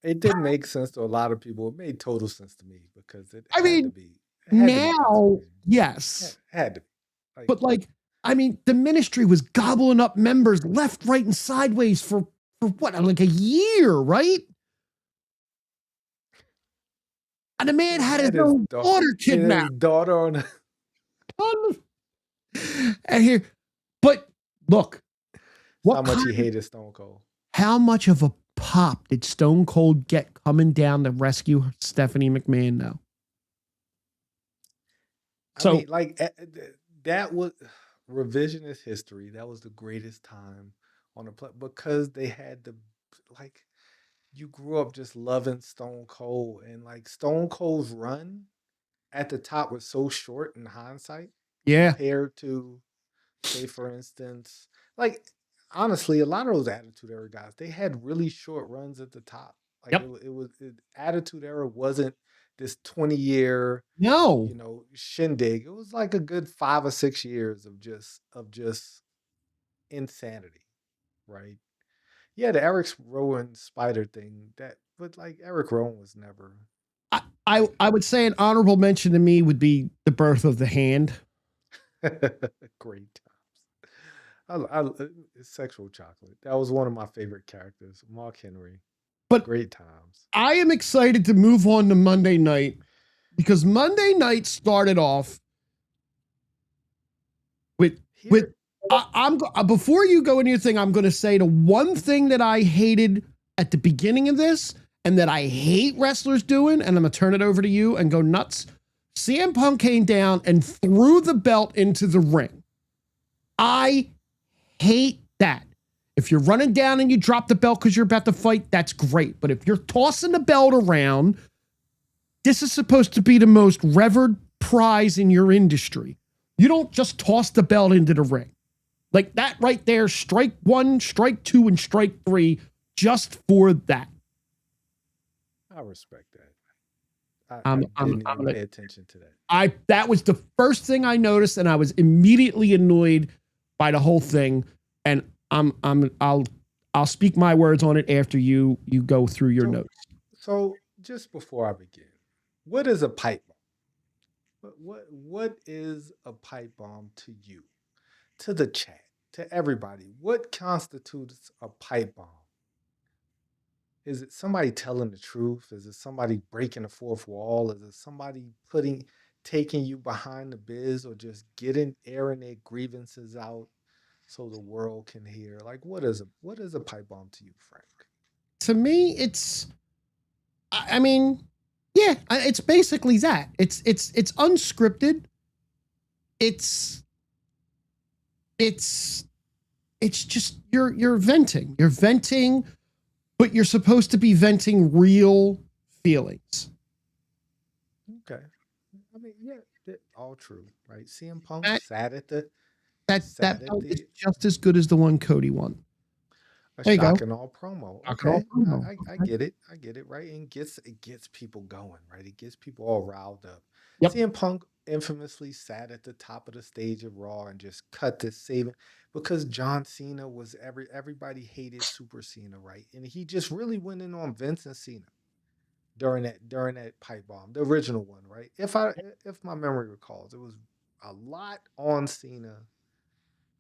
It didn't make sense to a lot of people. It made total sense to me because it I had mean, to be. Now, yes. Had to be. But like, I mean, the ministry was gobbling up members left, right, and sideways for what, like a year, right? And the man had his own daughter kidnapped. His daughter on. And here, but look, how much he hated Stone Cold. How much of a pop did Stone Cold get coming down to rescue Stephanie McMahon now? I mean, like that was revisionist history. That was the greatest time on the planet because they had you grew up just loving Stone Cold and like Stone Cold's run at the top was so short in hindsight. Yeah. Compared to, say, for instance, like honestly, a lot of those Attitude Era guys, they had really short runs at the top. Like Attitude Era wasn't this 20-year, shindig. It was like a good 5 or 6 years of just insanity, right? Yeah, the Eric Rowan Spider thing, but like Eric Rowan was never. I would say an honorable mention to me would be the birth of the Hand. Great times. I Sexual Chocolate. That was one of my favorite characters, Mark Henry. But great times. I am excited to move on to Monday night because Monday night started off with I'm before you go into your thing, I'm going to say the one thing that I hated at the beginning of this and that I hate wrestlers doing, and I'm going to turn it over to you and go nuts. CM Punk came down and threw the belt into the ring. I hate that. If you're running down and you drop the belt because you're about to fight, that's great. But if you're tossing the belt around, this is supposed to be the most revered prize in your industry. You don't just toss the belt into the ring. Like that right there, strike 1, strike 2, and strike 3, just for that. I respect that. I didn't even pay attention to that. That was the first thing I noticed, and I was immediately annoyed by the whole thing. And I'll speak my words on it after you go through your So, notes. so just before I begin, what is a pipe bomb? What is a pipe bomb to you, to the chat, to everybody? What constitutes a pipe bomb? Is it somebody telling the truth? Is it somebody breaking the fourth wall? Is it somebody taking you behind the biz, or just getting airing their grievances out so the world can hear? Like, what is a pipe bomb to you, Frank? To me, I mean, yeah, it's basically that. It's unscripted. It's it's it's just you're venting. You're venting, but you're supposed to be venting real feelings. Okay. I mean, yeah, all true, right? CM Punk That sat at the that sat at belt is the just as good as the one Cody won. a There you go. shock and all promo. Rock and roll Okay, promo. I get it. I get it. Right, and it gets people going. Right, it gets people all riled up. Yep. CM Punk infamously sat at the top of the stage of Raw and just cut this saving because John Cena was everybody hated Super Cena, right? And he just really went in on Vince and Cena during that pipe bomb, the original one, right? If my memory recalls, it was a lot on Cena,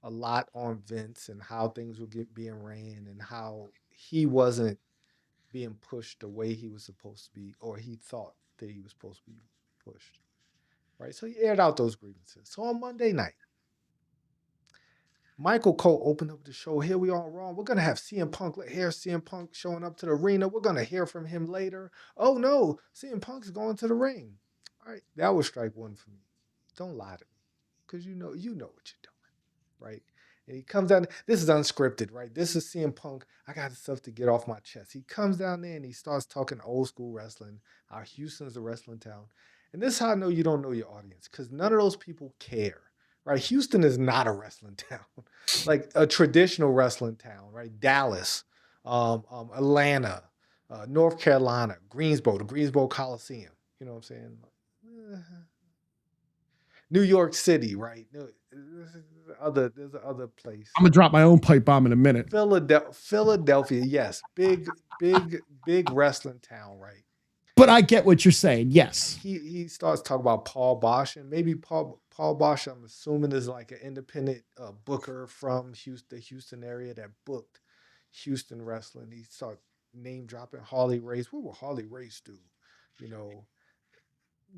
a lot on Vince, and how things were being ran, and how he wasn't being pushed the way he was supposed to be, or he thought that he was supposed to be pushed, right? So he aired out those grievances. So on Monday night, Michael Cole opened up the show. Here we are on Raw. We're gonna have CM Punk. Here's CM Punk showing up to the arena. We're gonna hear from him later. Oh no, CM Punk's going to the ring. All right, that was strike one for me. Don't lie to me, because you know what you're doing, right? And he comes down. This is unscripted, right? This is CM Punk. I got stuff to get off my chest. He comes down there and he starts talking old school wrestling. How Houston's a wrestling town, and this is how I know you don't know your audience, because none of those people care, right? Houston is not a wrestling town, like a traditional wrestling town, right? Dallas, Atlanta, North Carolina, Greensboro, the Greensboro Coliseum. You know what I'm saying? Uh, New York City, right? No, there's other place. I'm gonna drop my own pipe bomb in a minute. Philadelphia, yes, big wrestling town, right? But I get what you're saying. Yes. He starts talking about Paul Bosch, and maybe Paul Bosch, I'm assuming, is like an independent booker from Houston, the Houston area, that booked Houston wrestling. He started name dropping Harley Race. What would Harley Race do? You know,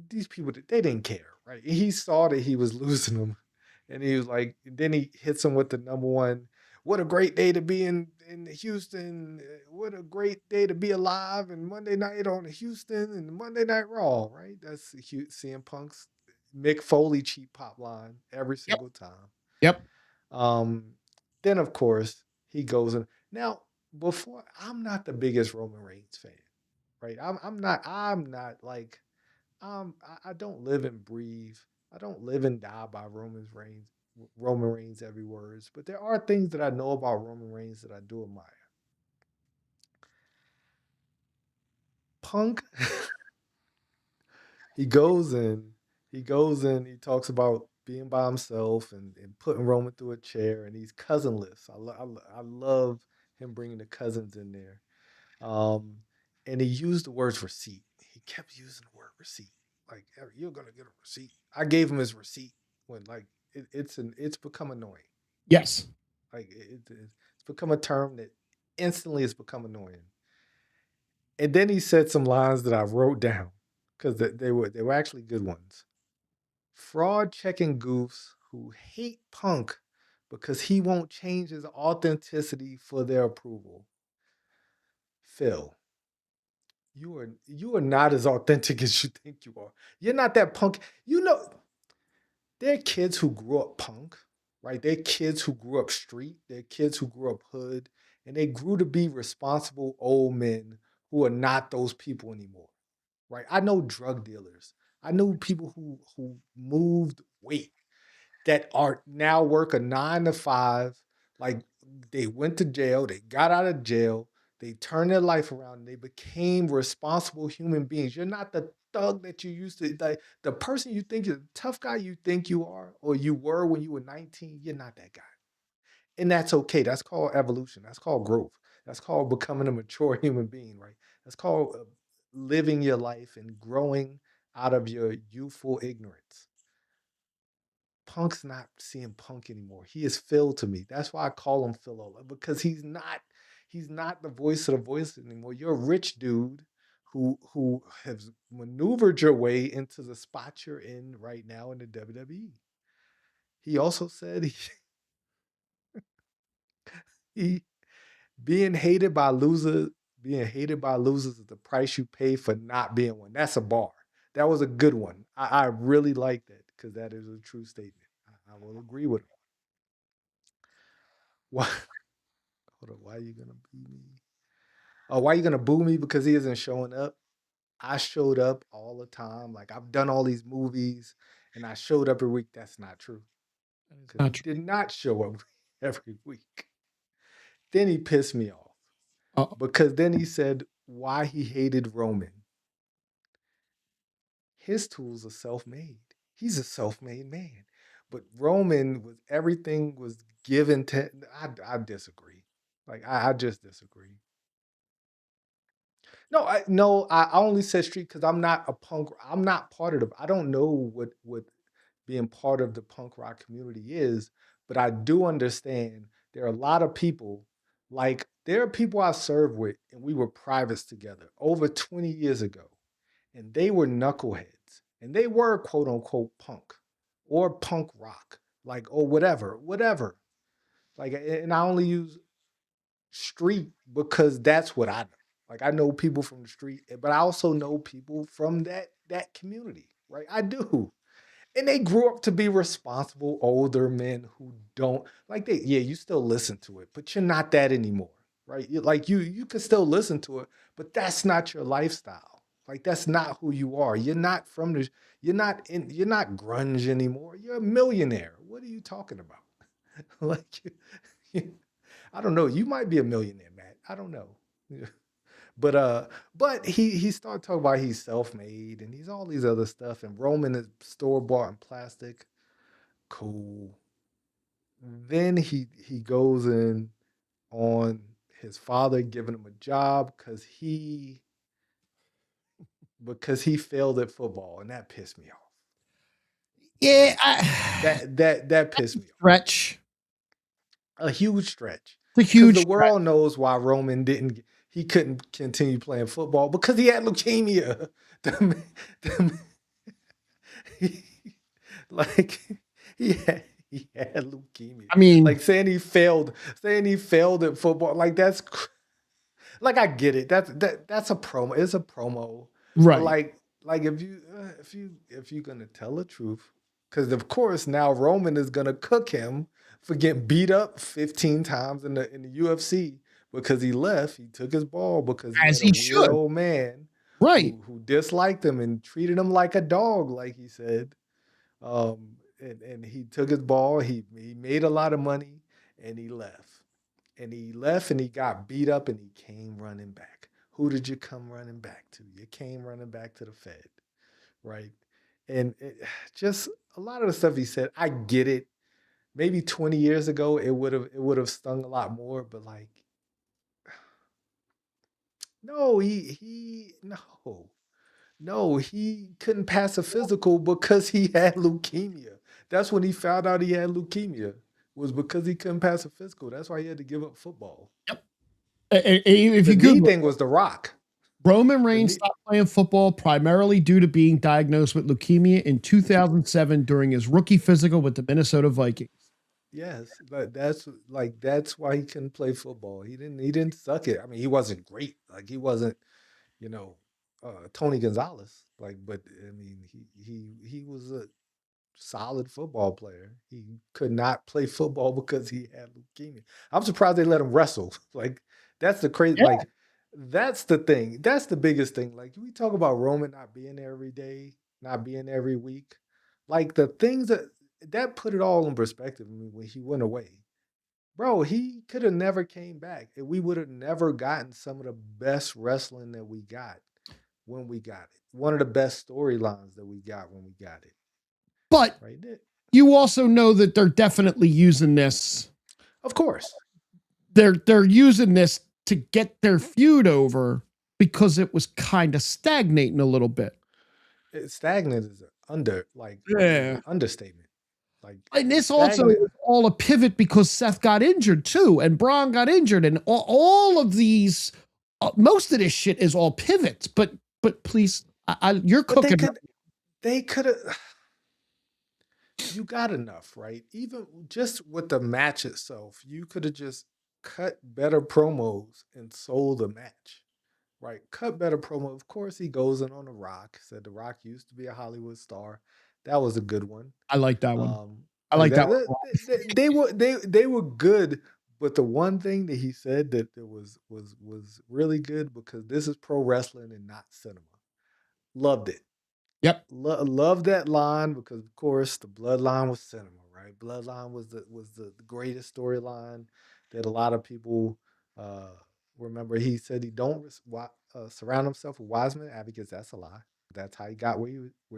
these people, they didn't care, right? He saw that he was losing them, and he was like, then he hits him with the number one. What a great day to be in Houston! What a great day to be alive! And Monday night on Houston and Monday Night Raw, right? That's CM Punk's Mick Foley cheap pop line every Yep. single time. Yep. Um, then of course he goes in. Now, before, I'm not the biggest Roman Reigns fan, right? I'm not like I don't live and breathe. I don't live and die by Roman Reigns every words. But there are things that I know about Roman Reigns that I do admire. Punk, he goes in, he talks about being by himself, and putting Roman through a chair, and he's cousinless. I love him bringing the cousins in there. Um, and he used the words receipt. He kept using the word receipt. Like, you're gonna get a receipt. I gave him his receipt when, like, it's become annoying. Yes. Like, it's become a term that instantly has become annoying. And then he said some lines that I wrote down, because they were actually good ones. Fraud checking goofs who hate Punk because he won't change his authenticity for their approval. Phil, you are not as authentic as you think you are. You're not that punk. There are kids who grew up punk, right? They're kids who grew up street. They're kids who grew up hood, and they grew to be responsible old men who are not those people anymore, right? I know drug dealers. I know people who moved weight, that are now work a 9 to 5. Like, they went to jail, they got out of jail, they turned their life around, and they became responsible human beings. You're not thug that you used to, like the person you think is the tough guy you think you are, or you were when you were 19, you're not that guy. And that's okay. That's called evolution. That's called growth. That's called becoming a mature human being, right? That's called living your life and growing out of your youthful ignorance. Punk's not seeing Punk anymore. He is Phil to me. That's why I call him Philola, because he's not the voice of the voice anymore. You're a rich dude who has maneuvered your way into the spot you're in right now in the WWE. He also said he being hated by losers, being hated by losers is the price you pay for not being one. That's a bar. That was a good one. I really like that because that is a true statement. I will agree with him. Why? Hold on. Why are you gonna boo me? Oh, why are you gonna boo me because he isn't showing up? I showed up all the time. Like I've done all these movies, and I showed up every week. That's not true That is because not he true. did not show up every week. Then he pissed me off Uh, because then he said why he hated Roman. His tools are self-made. He's a self-made man. But Roman was everything was given to. I disagree. Like I just disagree. No, I only said street because I'm not a punk. I'm not part of the. I don't know what being part of the punk rock community is, but I do understand there are a lot of people. Like there are people I served with, and we were privates together over 20 years ago, and they were knuckleheads, and they were quote unquote punk or punk rock, like or whatever. Like, and I only use street because that's what I know. Like I know people from the street, but I also know people from that community, right? I do. And they grew up to be responsible older men who don't like they yeah, you still listen to it, but you're not that anymore, right? Like you can still listen to it, but that's not your lifestyle. Like that's not who you are. You're not from the you're not grunge anymore. You're a millionaire. What are you talking about? like I don't know. You might be a millionaire, Matt. I don't know. But but he started talking about he's self-made and he's all these other stuff and Roman is store-bought in plastic. Cool. Then he goes in on his father giving him a job because he failed at football and that pissed me off. yeah, Right. That pissed me off. stretch. A huge stretch. It's a Because huge the stretch. world knows why Roman didn't he couldn't continue playing football because he had leukemia. The the he, like he had leukemia. I mean, Like saying he failed at football. Like like I get it. That's a promo. It's a promo. But right. like if you're gonna tell the truth, because of course now Roman is gonna cook him for getting beat up 15 times in the UFC because he left. He took his ball because he As had a he weird should. old man Right. who disliked him and treated him like a dog, like he said. And he took his ball. He made a lot of money and he left. And he left and he got beat up and he came running back. Who did you come running back to? You came running back to the Fed, right? And just a lot of the stuff he said, I get it. Maybe 20 years ago it would have stung a lot more, but like no, he no. No, he couldn't pass a physical because he had leukemia. That's when he found out he had leukemia. Was because he couldn't pass a physical. That's why he had to give up football. Yep. If The you knee Google thing was the rock. Roman The Reigns knee, stopped playing football primarily due to being diagnosed with leukemia in 2007 during his rookie physical with the Minnesota Vikings. yes, but that's why he couldn't play football. He didn't suck it. I mean, he wasn't great. Like he wasn't, you know, Tony Gonzalez. Like, but I mean, he was a solid football player. He could not play football because he had leukemia. I'm surprised they let him wrestle. Like that's the crazy. Yeah. Like that's the thing. That's the biggest thing. Like we talk about Roman not being there every day, not being there every week. Like the things that put it all in perspective. I mean, when he went away, bro, he could have never came back, and we would have never gotten some of the best wrestling that we got when we got it. One of the best storylines that we got when we got it. But Right there. you also know that they're definitely using this. Of course. They're using this to get their feud over because it was kind of stagnating a little bit. Stagnant is Yeah. an understatement. Like, And this also stagnant. was all a pivot because Seth got injured too, and Braun got injured, and all of these, most of this shit is all pivots. But please, you're But cooking. they could have. You got enough, right? Even just with the match itself, you could have just cut better promos and sold the match, right? Cut better promo. Of course, he goes in on The Rock. Said The Rock used to be a Hollywood star. That was a good one. I like that one. I Like like that that. one. They were good. But the one thing that he said that was really good, because this is pro wrestling and not cinema. Loved it. Yep. Love that line, because of course the bloodline was cinema, right? Bloodline was the greatest storyline that a lot of people remember. He said he don't surround himself with wise men advocates. That's a lie. That's how he got where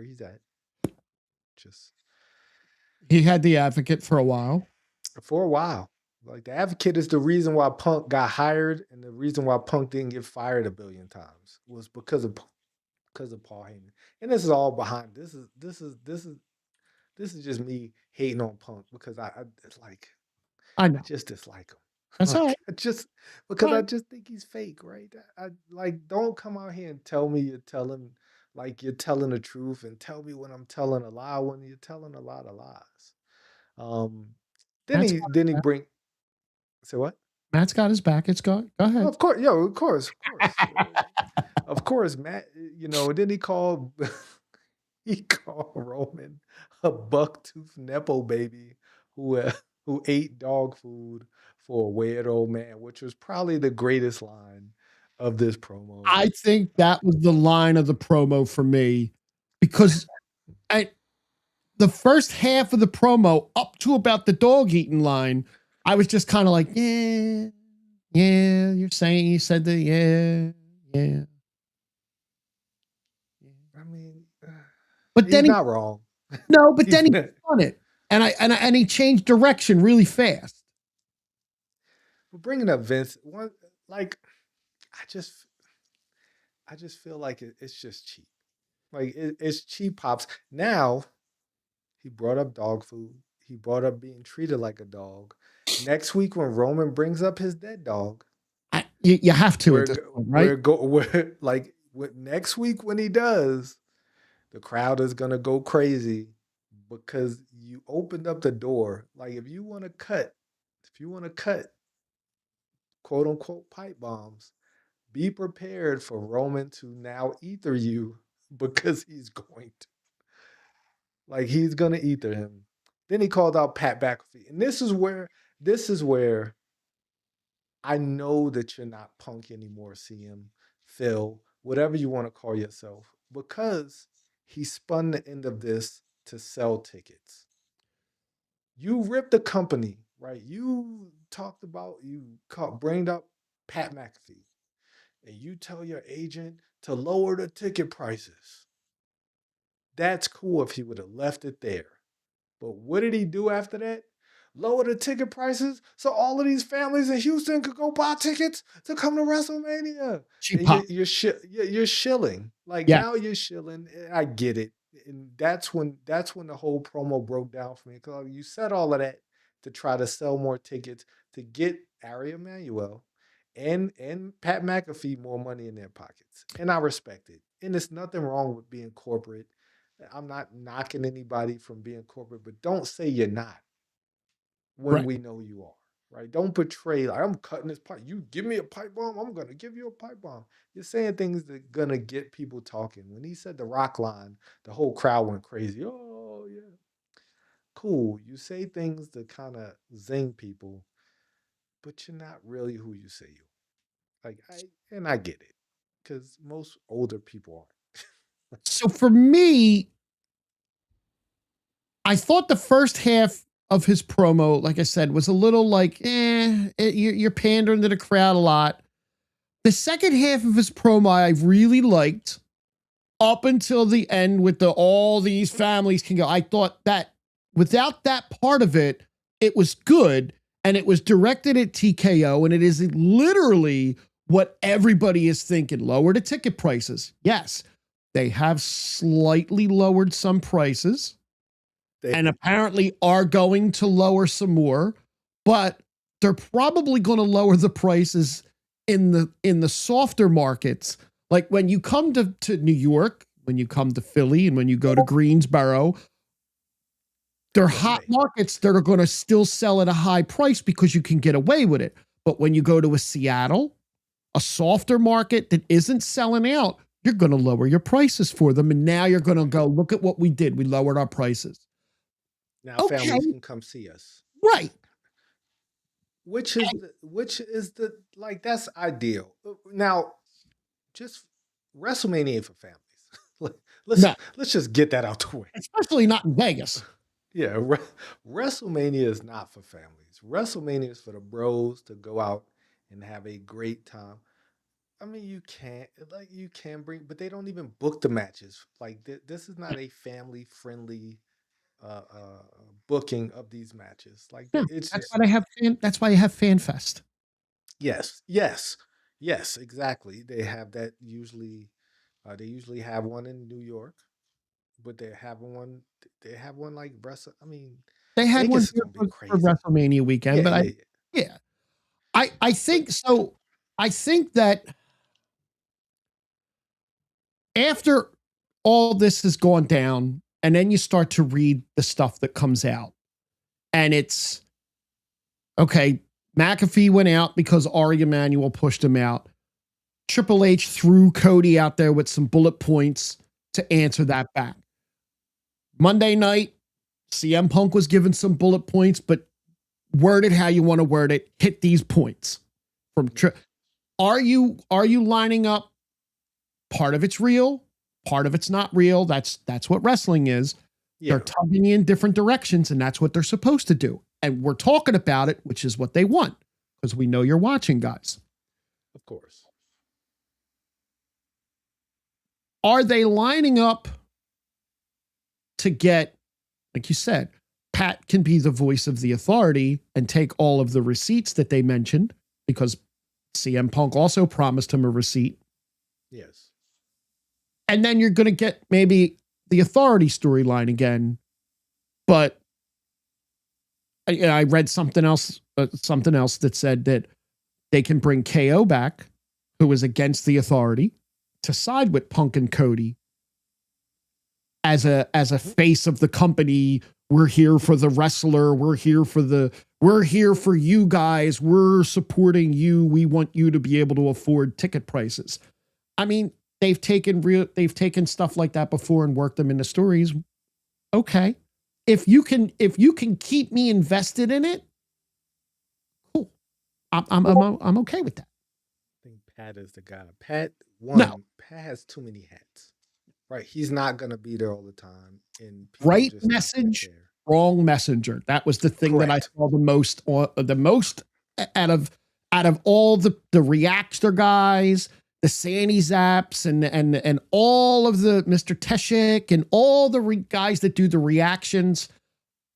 he's at. Just He had the advocate for a while. for a while. Like, the advocate is the reason why Punk got hired, and the reason why Punk didn't get fired a billion times was because of Paul Heyman. And this is all behind. This is just me hating on Punk, because it's like, I know. I just dislike him. That's Like, all right. I just think he's fake, right? I like, don't come out here and tell me you're telling the truth, and tell me when I'm telling a lie, when you're telling a lot of lies. Then Matt's he got then he bring say what? Matt's got his back. It's go ahead. Of course, yo, of course. Of course, Matt, then he called Roman a buck-toothed nepo baby who ate dog food for a weird old man, which was probably the greatest line of this promo. I think that was the line of the promo for me, because the first half of the promo up to about the dog eating line, I was just kind of like, yeah, you said that, yeah. I mean, but then he's not wrong. No, but then he done it, and he changed direction really fast. But bringing up Vince, like, I just feel like it's just cheap. Like, it's cheap pops. Now, he brought up dog food. He brought up being treated like a dog. Next week, when Roman brings up his dead dog, you have to at this point, right? Next week when he does, the crowd is gonna go crazy, because you opened up the door. Like, if you want to cut, quote unquote pipe bombs, be prepared for Roman to now ether you, because he's going to. Like, he's gonna ether him. Then he called out Pat McAfee. And this is where I know that you're not Punk anymore, CM, Phil, whatever you want to call yourself, because he spun the end of this to sell tickets. You ripped the company, right? You brained up Pat McAfee, and you tell your agent to lower the ticket prices. That's cool if he would have left it there. But what did he do after that? Lower the ticket prices so all of these families in Houston could go buy tickets to come to WrestleMania. And you're shilling. Like, now you're shilling. I get it. And that's when the whole promo broke down for me. Because you said all of that to try to sell more tickets, to get Ari Emanuel and Pat McAfee more money in their pockets. And I respect it. And there's nothing wrong with being corporate. I'm not knocking anybody from being corporate, but don't say you're not when we know you are, right? Don't portray like, I'm cutting this pipe. You give me a pipe bomb, I'm gonna give you a pipe bomb. You're saying things that are gonna get people talking. When he said the Rock line, the whole crowd went crazy. Oh yeah, cool. You say things to kind of zing people, but you're not really who you say you are. Like, I get it, because most older people aren't. So for me, I thought the first half of his promo, like I said, was a little like, you're pandering to the crowd a lot. The second half of his promo, I really liked. up until the end with all these families can go. I thought that without that part of it, it was good. And it was directed at TKO. And it is literally what everybody is thinking. Lower the ticket prices. Yes, they have slightly lowered some prices and apparently are going to lower some more, but they're probably going to lower the prices in the softer markets. Like when you come to New York, when you come to Philly, and when you go to Greensboro, they're hot markets that are going to still sell at a high price because you can get away with it. But when you go to a Seattle, a softer market that isn't selling out, you're going to lower your prices for them. And now you're going to go, look at what we did. We lowered our prices. Now families can come see us. Right. Which is the like, that's ideal. Now, just WrestleMania ain't for families. Let's just get that out the way. Especially not in Vegas. Yeah, WrestleMania is not for families. WrestleMania is for the bros to go out and have a great time. I mean, you can bring, but they don't even book the matches. Like this is not a family friendly booking of these matches. Like it's that's just, why they have that's why you have Fan Fest. yes, exactly. They have that usually. They usually have one in New York, but they have one. They have one like I mean, they had Vegas one for WrestleMania weekend, but I think so. I think that after all this has gone down, and then you start to read the stuff that comes out, and it's okay. McAfee went out because Ari Emanuel pushed him out. Triple H threw Cody out there with some bullet points to answer that back. Monday night, CM Punk was given some bullet points, but word it how you want to word it. Hit these points from. Are you lining up? Part of it's real, part of it's not real. That's what wrestling is. Yeah. They're tugging you in different directions, and that's what they're supposed to do. And we're talking about it, which is what they want, because we know you're watching, guys. Of course. Are they lining up to get, like you said, Pat can be the voice of the authority and take all of the receipts that they mentioned, because CM Punk also promised him a receipt. Yes. And then you're going to get maybe the authority storyline again. But I read something else that said that they can bring KO back, who was against the authority, to side with Punk and Cody as a face of the company. We're here for the wrestler. We're here for you guys. We're supporting you. We want you to be able to afford ticket prices. I mean, they've taken stuff like that before and worked them into stories. Okay. If you can keep me invested in it, cool. I'm okay with that. I think Pat is the guy. Pat has too many hats. Right. He's not going to be there all the time. And right message, wrong messenger. That was the thing that I saw the most out of all the Reactor guys, the Sandy Zaps, and all of the Mr. Teshik and all the guys that do the reactions.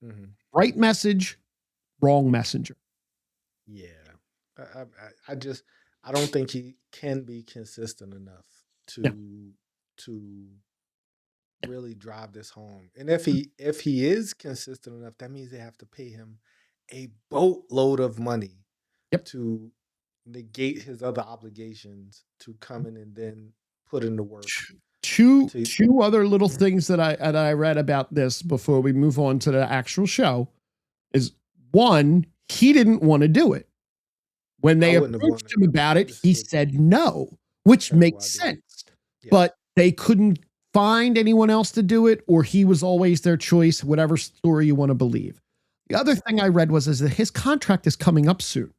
Mm-hmm. Right message, wrong messenger. Yeah. I don't think he can be consistent enough to really drive this home. And if he is consistent enough, that means they have to pay him a boatload of money to negate his other obligations to come in and then put in the work. Two other little things that I read about this before we move on to the actual show is, one, he didn't want to do it. When they approached him about it, he said no, which makes sense. Yes. But they couldn't find anyone else to do it, or he was always their choice, whatever story you want to believe. The other thing I read was that his contract is coming up soon.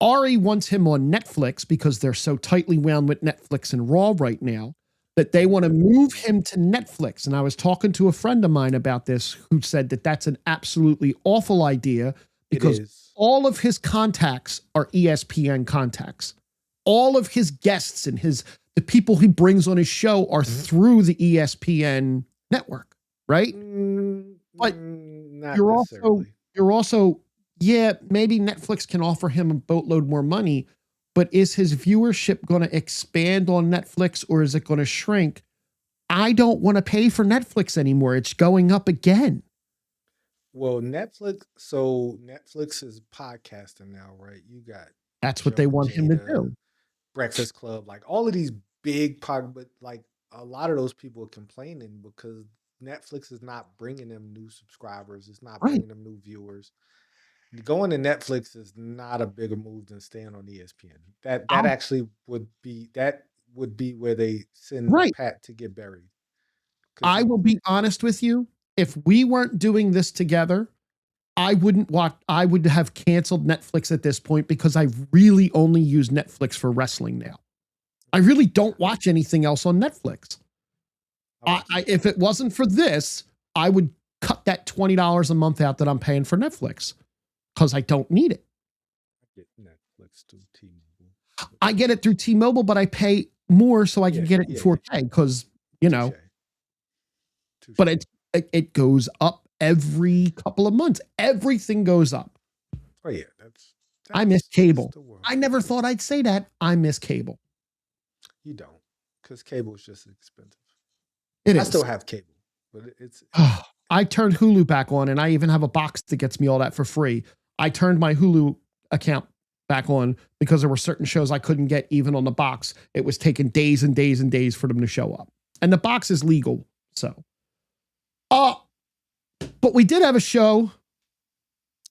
Ari wants him on Netflix because they're so tightly wound with Netflix and Raw right now that they want to move him to Netflix. And I was talking to a friend of mine about this who said that that's an absolutely awful idea, because all of his contacts are ESPN contacts. All of his guests and the people he brings on his show are through the ESPN network, right? But Not you're also necessarily. you're also yeah, maybe Netflix can offer him a boatload more money, but is his viewership going to expand on Netflix or is it going to shrink? I don't want to pay for Netflix anymore. It's going up again. Well, Netflix. So Netflix is podcasting now, right? You got That's what they Joe and want him to Jada, do. Breakfast Club, like all of these big but like a lot of those people are complaining because Netflix is not bringing them new subscribers. It's not Right. bringing them new viewers. Going to Netflix is not a bigger move than staying on ESPN. That I'll, actually would be where they send right. Pat to get buried. Because I will be honest with you. If we weren't doing this together, I wouldn't watch. I would have canceled Netflix at this point because I really only use Netflix for wrestling now. I really don't watch anything else on Netflix. I watch it. If it wasn't for this, I would cut that $20 a month out that I'm paying for Netflix because I don't need it. I get Netflix through T-Mobile. I get it through T-Mobile, but I pay more so I can get it in 4K because, you know, Touche. but it goes up every couple of months. Everything goes up. Oh yeah, I miss cable. the world. I never thought I'd say that. I miss cable. You don't, because cable is just expensive. It is. I still have cable, but it's I turned Hulu back on, and I even have a box that gets me all that for free. I turned my Hulu account back on because there were certain shows I couldn't get even on the box. It was taking days and days and days for them to show up. And the box is legal. So, but we did have a show.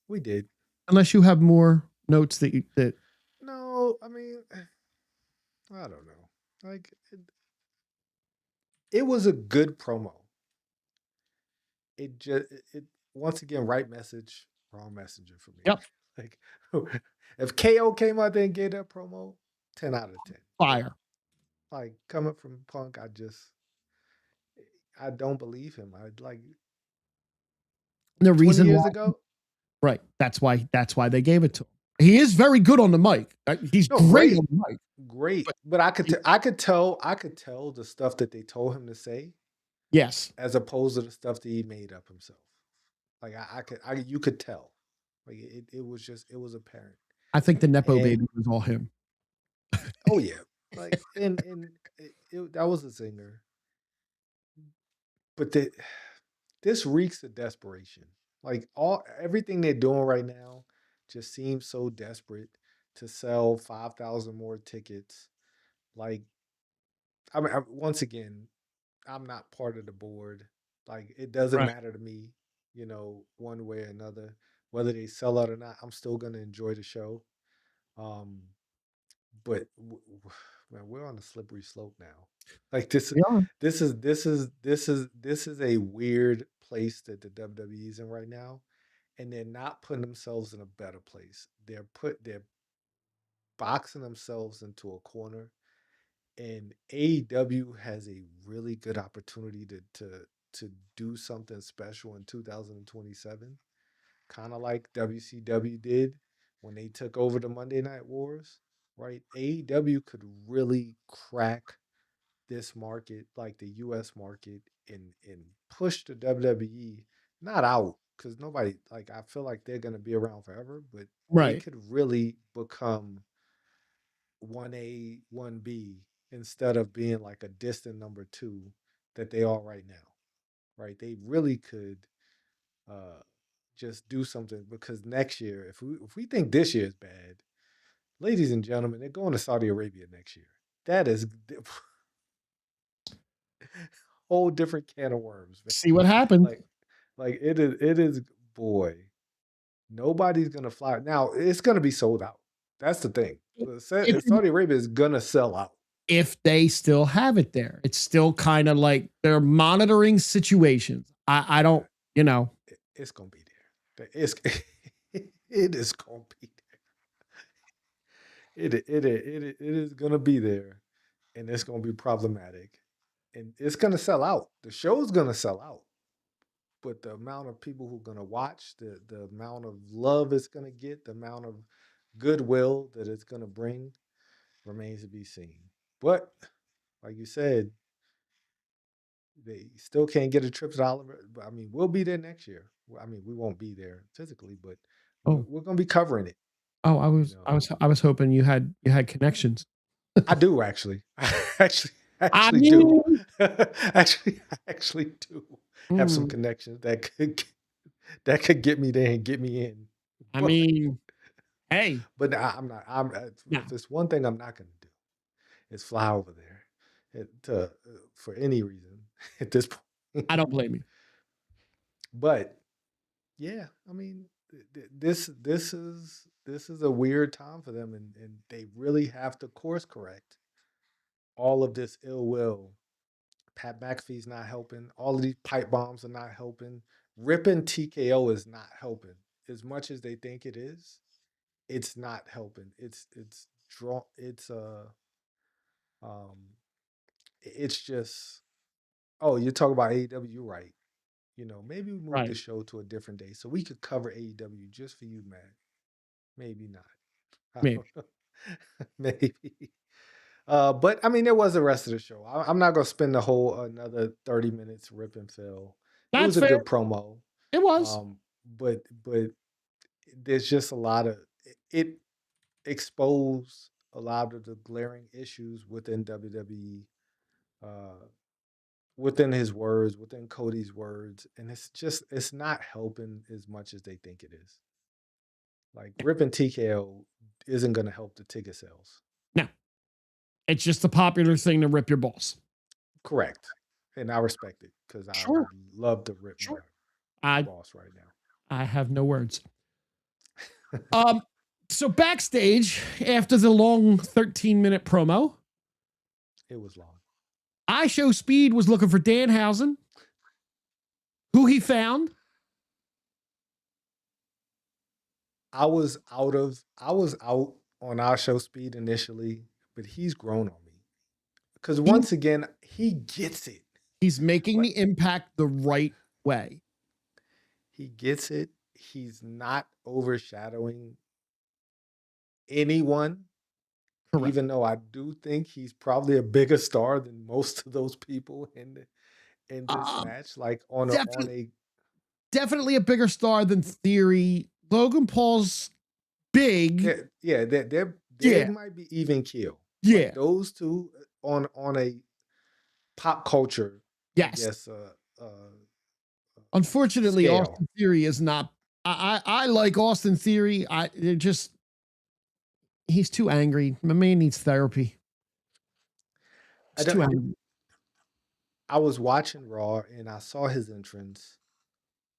We did. Unless you have more notes that. No, I mean, I don't know. Like, it was a good promo. It just, it once again, right message, wrong messenger for me. Yep. Like, if KO came out there and gave that promo, 10 out of 10. Fire. Like, coming from Punk, I don't believe him. I like the 20 reason years why, ago. right? That's why they gave it to him. He is very good on the mic. He's great on the mic. Great, but I could tell the stuff that they told him to say. Yes, as opposed to the stuff that he made up himself. Like you could tell. Like it was apparent. I think the Nepo baby was all him. Oh yeah, like and that was a singer. But this reeks of desperation. Like everything they're doing right now just seems so desperate to sell 5,000 more tickets. Like, I mean, once again, I'm not part of the board. Like, it doesn't matter to me, one way or another, whether they sell out or not. I'm still gonna enjoy the show. But man, we're on a slippery slope now. Like this is a weird place that the WWE is in right now, and they're not putting themselves in a better place. They're boxing themselves into a corner, and AEW has a really good opportunity to do something special in 2027, kind of like WCW did when they took over the Monday Night Wars, right? AEW could really crack this market, like the US market, and push the WWE not out, because nobody, like, I feel like they're gonna be around forever, but they Right. could really become 1A, 1B instead of being like a distant number two that they are right now, right? They really could uh, just do something, because next year, if we think this year is bad, ladies and gentlemen, they're going to Saudi Arabia next year. That is whole different can of worms, man. See what happened. Like it is boy. Nobody's gonna fly. Now it's gonna be sold out. That's the thing. Saudi Arabia is gonna sell out. If they still have it there, it's still kind of like they're monitoring situations. I don't, It's gonna be there. It is gonna be there. It is gonna be there, and it's gonna be problematic, and it's gonna sell out. The show's gonna sell out, but the amount of people who are gonna watch, the amount of love it's gonna get, the amount of goodwill that it's gonna bring remains to be seen. But like you said, they still can't get a trip to Oliver. But I mean, we'll be there next year. I mean, we won't be there physically, but Oh, we're going to be covering it. oh, I You was, know, I was, I was hoping you had connections. I do actually. I I actually do. mean, I actually do have some mm, connections that could get me there and get me in. I But mean, hey, I'm not. I'm no, if it's one thing I'm not going to do is fly over there for any reason at this point. I don't blame you. But yeah, I mean, this is a weird time for them, and they really have to course correct all of this ill will. Pat McAfee's not helping. All of these pipe bombs are not helping. Ripping TKO is not helping. As much as they think it is, it's not helping. Um it's just, oh, you're talking about AEW, right? You know, maybe we move the Right. show to a different day so we could cover AEW just for you, man. Maybe not. I don't Maybe know. Maybe. But I mean, there was the rest of the show. I'm not gonna spend the whole another 30 minutes ripping Phil. It that's was a fair. good promo. It was. Um, but there's just a lot of it exposed a lot of the glaring issues within WWE, uh, within his words, within Cody's words, and it's not helping as much as they think it is. Like ripping TKO isn't gonna help the ticket sales. No, it's just a popular thing to rip your balls. Correct. And I respect it because I Sure, would love to rip my sure. I boss right now. I have no words. Um, so backstage after the long 13-minute promo, It was long. I Show Speed was looking for Danhausen, who he found. I was out on our show speed initially, but he's grown on me. Because He, once again, he gets it. he's making Like the impact the right way. he gets it. He's not overshadowing anyone, Correct. even though I do think he's probably a bigger star than most of those people in this Um, match. Like on definitely, a definitely a bigger star than Theory. Logan Paul's big. yeah, they Yeah, might be even keel. Like yeah, those two on a pop culture, I yes. guess, Unfortunately, scale. Austin Theory is not. I like Austin Theory. They're just he's too angry. My man needs therapy. I He's too don't. angry. I was watching Raw and I saw his entrance.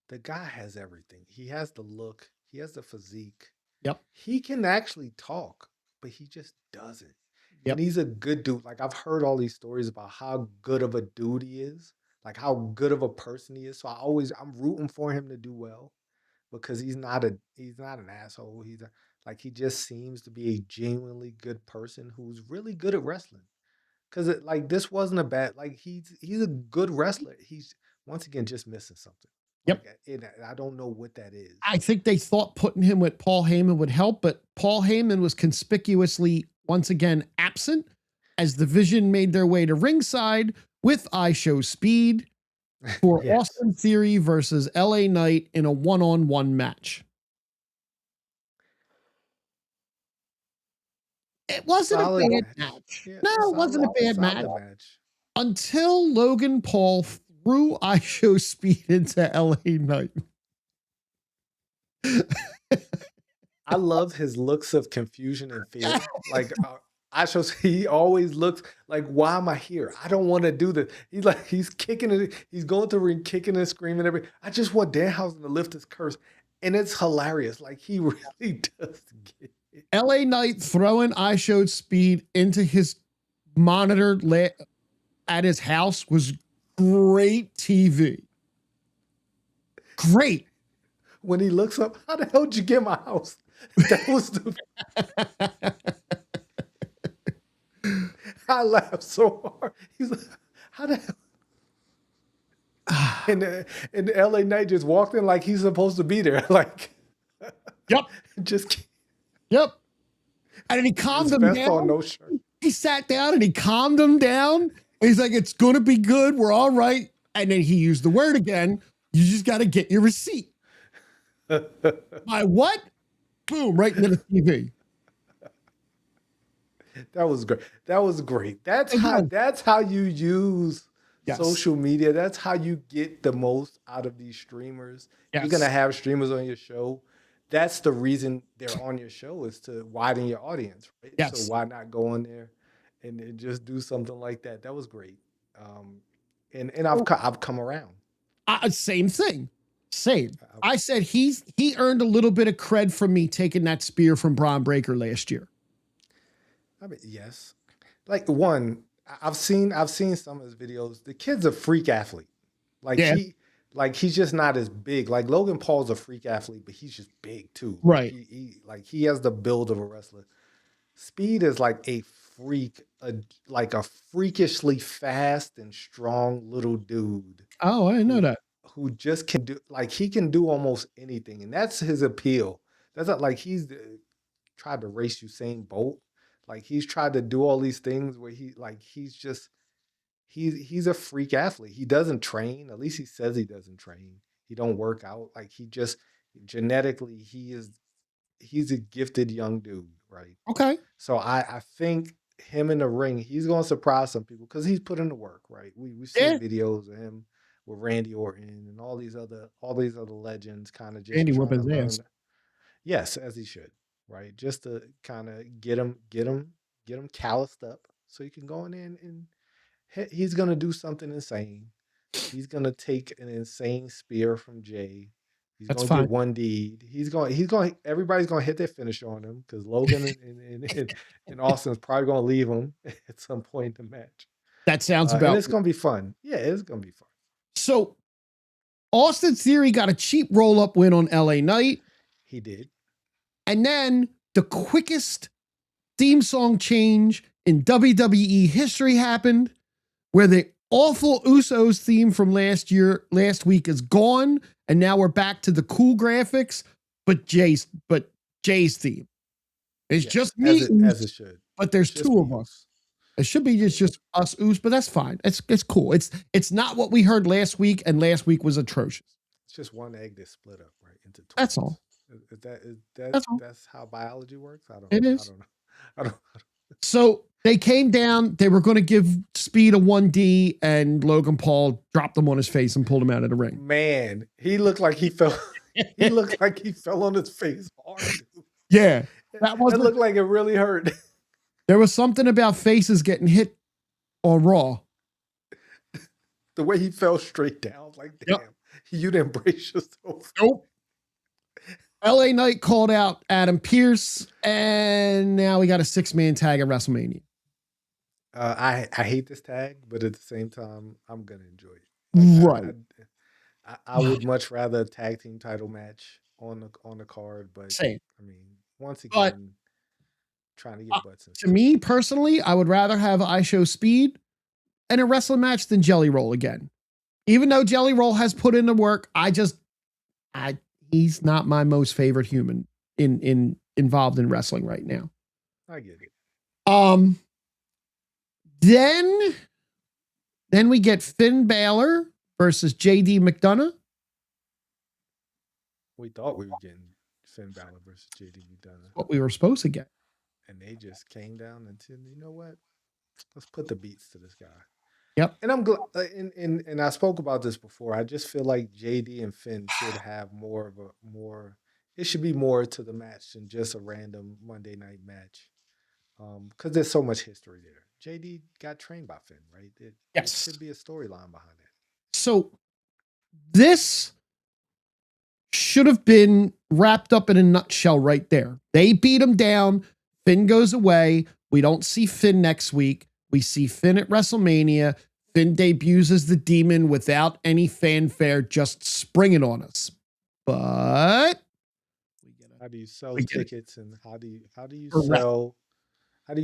The guy has everything. He has the look. He has the physique. Yep. He can actually talk, but he just doesn't. And Yep. he's a good dude. Like I've heard all these stories about how good of a dude he is, like how good of a person he is. So I'm rooting for him to do well because he's not an asshole. Like he just seems to be a genuinely good person who's really good at wrestling. Cause like this wasn't a bad like he's a good wrestler. He's once again just missing something. Like Yep. I don't know what that is. I think they thought putting him with Paul Heyman would help, but Paul Heyman was conspicuously once again absent as the Vision made their way to ringside with I Show Speed for Yes. Austin Theory versus LA Knight in a one-on-one match. It wasn't a Solid bad match. match. Yeah, No, it wasn't a bad match solid match. until Logan Paul threw I Show Speed into LA Knight. I love his looks of confusion and fear. Like I shows he always looks like, why am I here? I don't want to do this. He's like he's kicking it, he's going to the ring, kicking and screaming everything. I just want Danhausen to lift his curse. And it's hilarious. Like he really does get it. LA Knight throwing I Showed Speed into his monitor at his house was great TV. Great. When he looks up, how the hell did you get my house? That was the I laughed so hard. He's like, how the hell? And the LA Knight just walked in like he's supposed to be there. Like Yep. just Yep. And then he calmed his him vest on, down. no shirt. He sat down and he calmed him down. He's like, it's going to be good. We're all right. And then he used the word again. You just got to get your receipt. My what? Boom, right into the TV. That was great. That was great. That's how you use social media. That's how you get the most out of these streamers. Yes. You're gonna have streamers on your show. That's the reason they're on your show, is to widen your audience, right? Yes. So why not go on there and just do something like that? That was great. And I've come around. Same thing. Same. I said he earned a little bit of cred from me taking that spear from Braun Breaker last year. I mean, yes. Like I've seen some of his videos. The kid's a freak athlete. He's just not as big. Like Logan Paul's a freak athlete, but he's just big too. Right. He has the build of a wrestler. Speed is like a freak, like a freakishly fast and strong little dude. Oh, I didn't know that. Who just can do, like, he can do almost anything, and that's his appeal. That's not like he's tried to race Usain Bolt. Like, he's tried to do all these things where he's a freak athlete. He doesn't train. At least he says he doesn't train. He don't work out. Like, he just genetically, he's a gifted young dude, right? Okay. So I think him in the ring, he's going to surprise some people because he's put in the work, right? We see videos of him with Randy Orton and all these other legends, kind of just Randy trying whipping to learn. his ass. Yes, as he should, right? Just to kind of get him calloused up so he can go in there and he's gonna do something insane. He's gonna take an insane spear from Jay. He's gonna get one deed. He's going. Everybody's gonna hit their finisher on him because Logan and Austin's probably gonna leave him at some point in the match. That sounds about. And it's gonna be fun. Yeah, it's gonna be fun. So, Austin Theory got a cheap roll-up win on LA Knight. He did. And then the quickest theme song change in WWE history happened, where the awful Usos theme from last week is gone, and now we're back to the cool graphics, but Jay's theme. It's just me, as it should. But there's two of us. It should be just us Us, but that's fine. It's cool. It's not what we heard last week, and last week was atrocious. It's just one egg that split up, right, into twins. That's all. That's how biology works? I don't know. So they came down, they were going to give Speed a 1D, and Logan Paul dropped him on his face and pulled him out of the ring. Man, he looked like he fell. He looked like he fell on his face hard. Yeah. It looked like it really hurt. There was something about faces getting hit on Raw. The way he fell straight down, like, damn, you didn't brace yourself. Nope. LA Knight called out Adam Pearce, and now we got a 6-man tag at WrestleMania. I hate this tag, but at the same time, I'm gonna enjoy it. Right. I would much rather a tag team title match on the card, but same. I mean, once again, trying to get butts in. To me personally, I would rather have I Show Speed in a wrestling match than Jelly Roll again. Even though Jelly Roll has put in the work, he's not my most favorite human involved in wrestling right now. I get it. Then we get Finn Balor versus JD McDonough. We thought we were getting Finn Balor versus JD McDonough. What we were supposed to get. And they just came down and said, you know what? Let's put the beats to this guy. Yep. And I'm glad, and I spoke about this before. I just feel like JD and Finn should have it should be more to the match than just a random Monday night match. Because there's so much history there. JD got trained by Finn, right? It should be a storyline behind it. So this should have been wrapped up in a nutshell right there. They beat him down. Finn goes away. We don't see Finn next week. We see Finn at WrestleMania. Finn debuts as the Demon without any fanfare, just springing on us. But how do you sell tickets, and how do you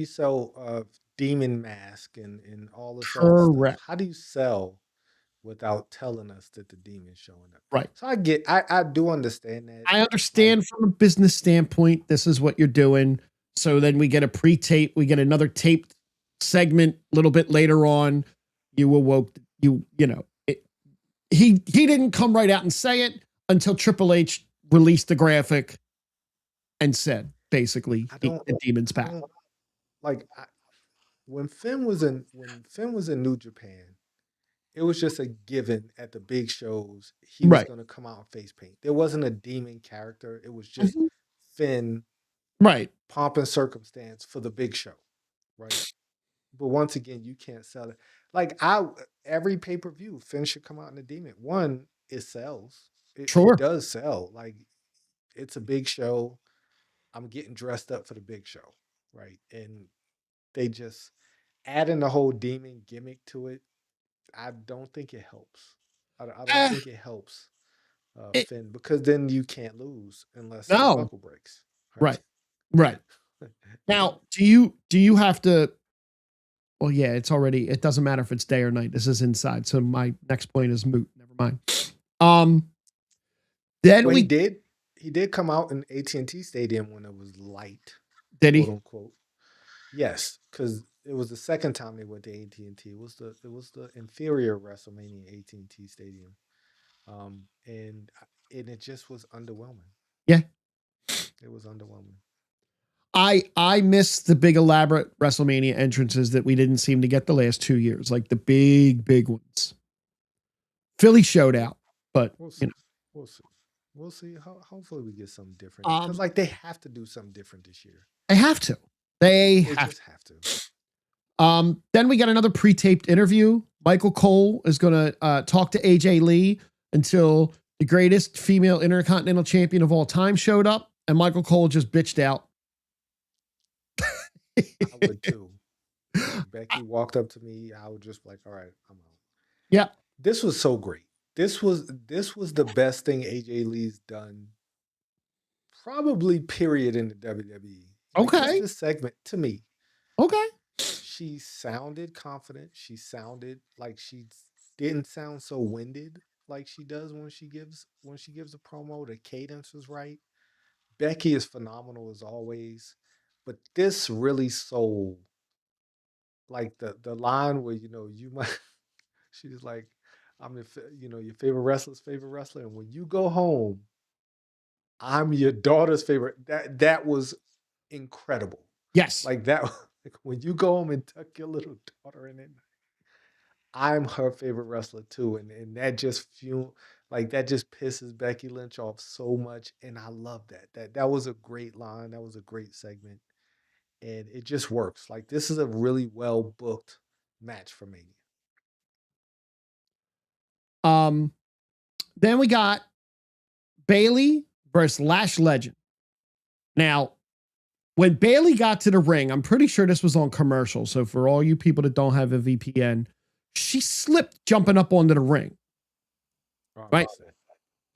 sell Demon mask and all this other stuff? How do you sell without telling us that the Demon's showing up? Right. So I do understand that. I understand from a business standpoint, this is what you're doing. So then we get a pre-tape, we get another taped segment a little bit later on, you awoke, he didn't come right out and say it until Triple H released the graphic and said, basically, I the don't, demon's I back. don't like when Finn was in New Japan. It was just a given at the big shows he was Right. going to come out and face paint. There wasn't a demon character. It was just Mhm. Finn, Right. pomp and circumstance for the big show, right? But once again, you can't sell it. Like every pay per view, Finn should come out in a demon. One, it sells. It Sure. does sell. Like it's a big show. I'm getting dressed up for the big show, right? And they just adding the whole demon gimmick to it. I don't think it helps. I don't Eh, think it helps it, Finn because then you can't lose unless his no. buckle breaks, right? Right. Right. Now, do you have to? Well, yeah, it doesn't matter if it's day or night. This is inside. So my next point is moot. Never mind. Um, then Well, he we did. He did come out in AT&T Stadium when it was light, did quote he? unquote. Yes, because it was the second time they went to AT&T. It was the inferior WrestleMania AT&T Stadium, and it just was underwhelming. Yeah. It was underwhelming. I miss the big elaborate WrestleMania entrances that we didn't seem to get the last 2 years, like the big ones. Philly showed We'll, out, but we'll see. We'll see. We'll see. Hopefully, we get something different because, um, like, they have to do something different this year. they have to. They They have just have to. Then we got another pre-taped interview. Michael Cole is going to talk to AJ Lee until the greatest female intercontinental champion of all time showed up, and Michael Cole just bitched out. I would too. If Becky walked up to me, I would just be like, all right, I'm out. Yeah. This was so great. This was the best thing AJ Lee's done, probably period in the WWE. Like just Okay. this segment to me, Okay. she sounded confident. She sounded like she didn't sound so winded like she does when she gives a promo. The cadence was right. Becky is phenomenal as always, but this really sold like the line where you might she's like I'm your favorite wrestler's favorite wrestler, and when you go home, I'm your daughter's favorite. That was incredible. Yes. Like that, like when you go home and tuck your little daughter in it, I'm her favorite wrestler too, and that just like that just pisses Becky Lynch off so much, and I love that. That was a great line. That was a great segment, and it just works. Like this is a really well booked match for Mania. Um. Then we got Bailey versus Lash Legend. Now, when Bailey got to the ring, I'm pretty sure this was on commercial. So for all you people that don't have a VPN, she slipped jumping up onto the ring. Oh, I Right? missed that.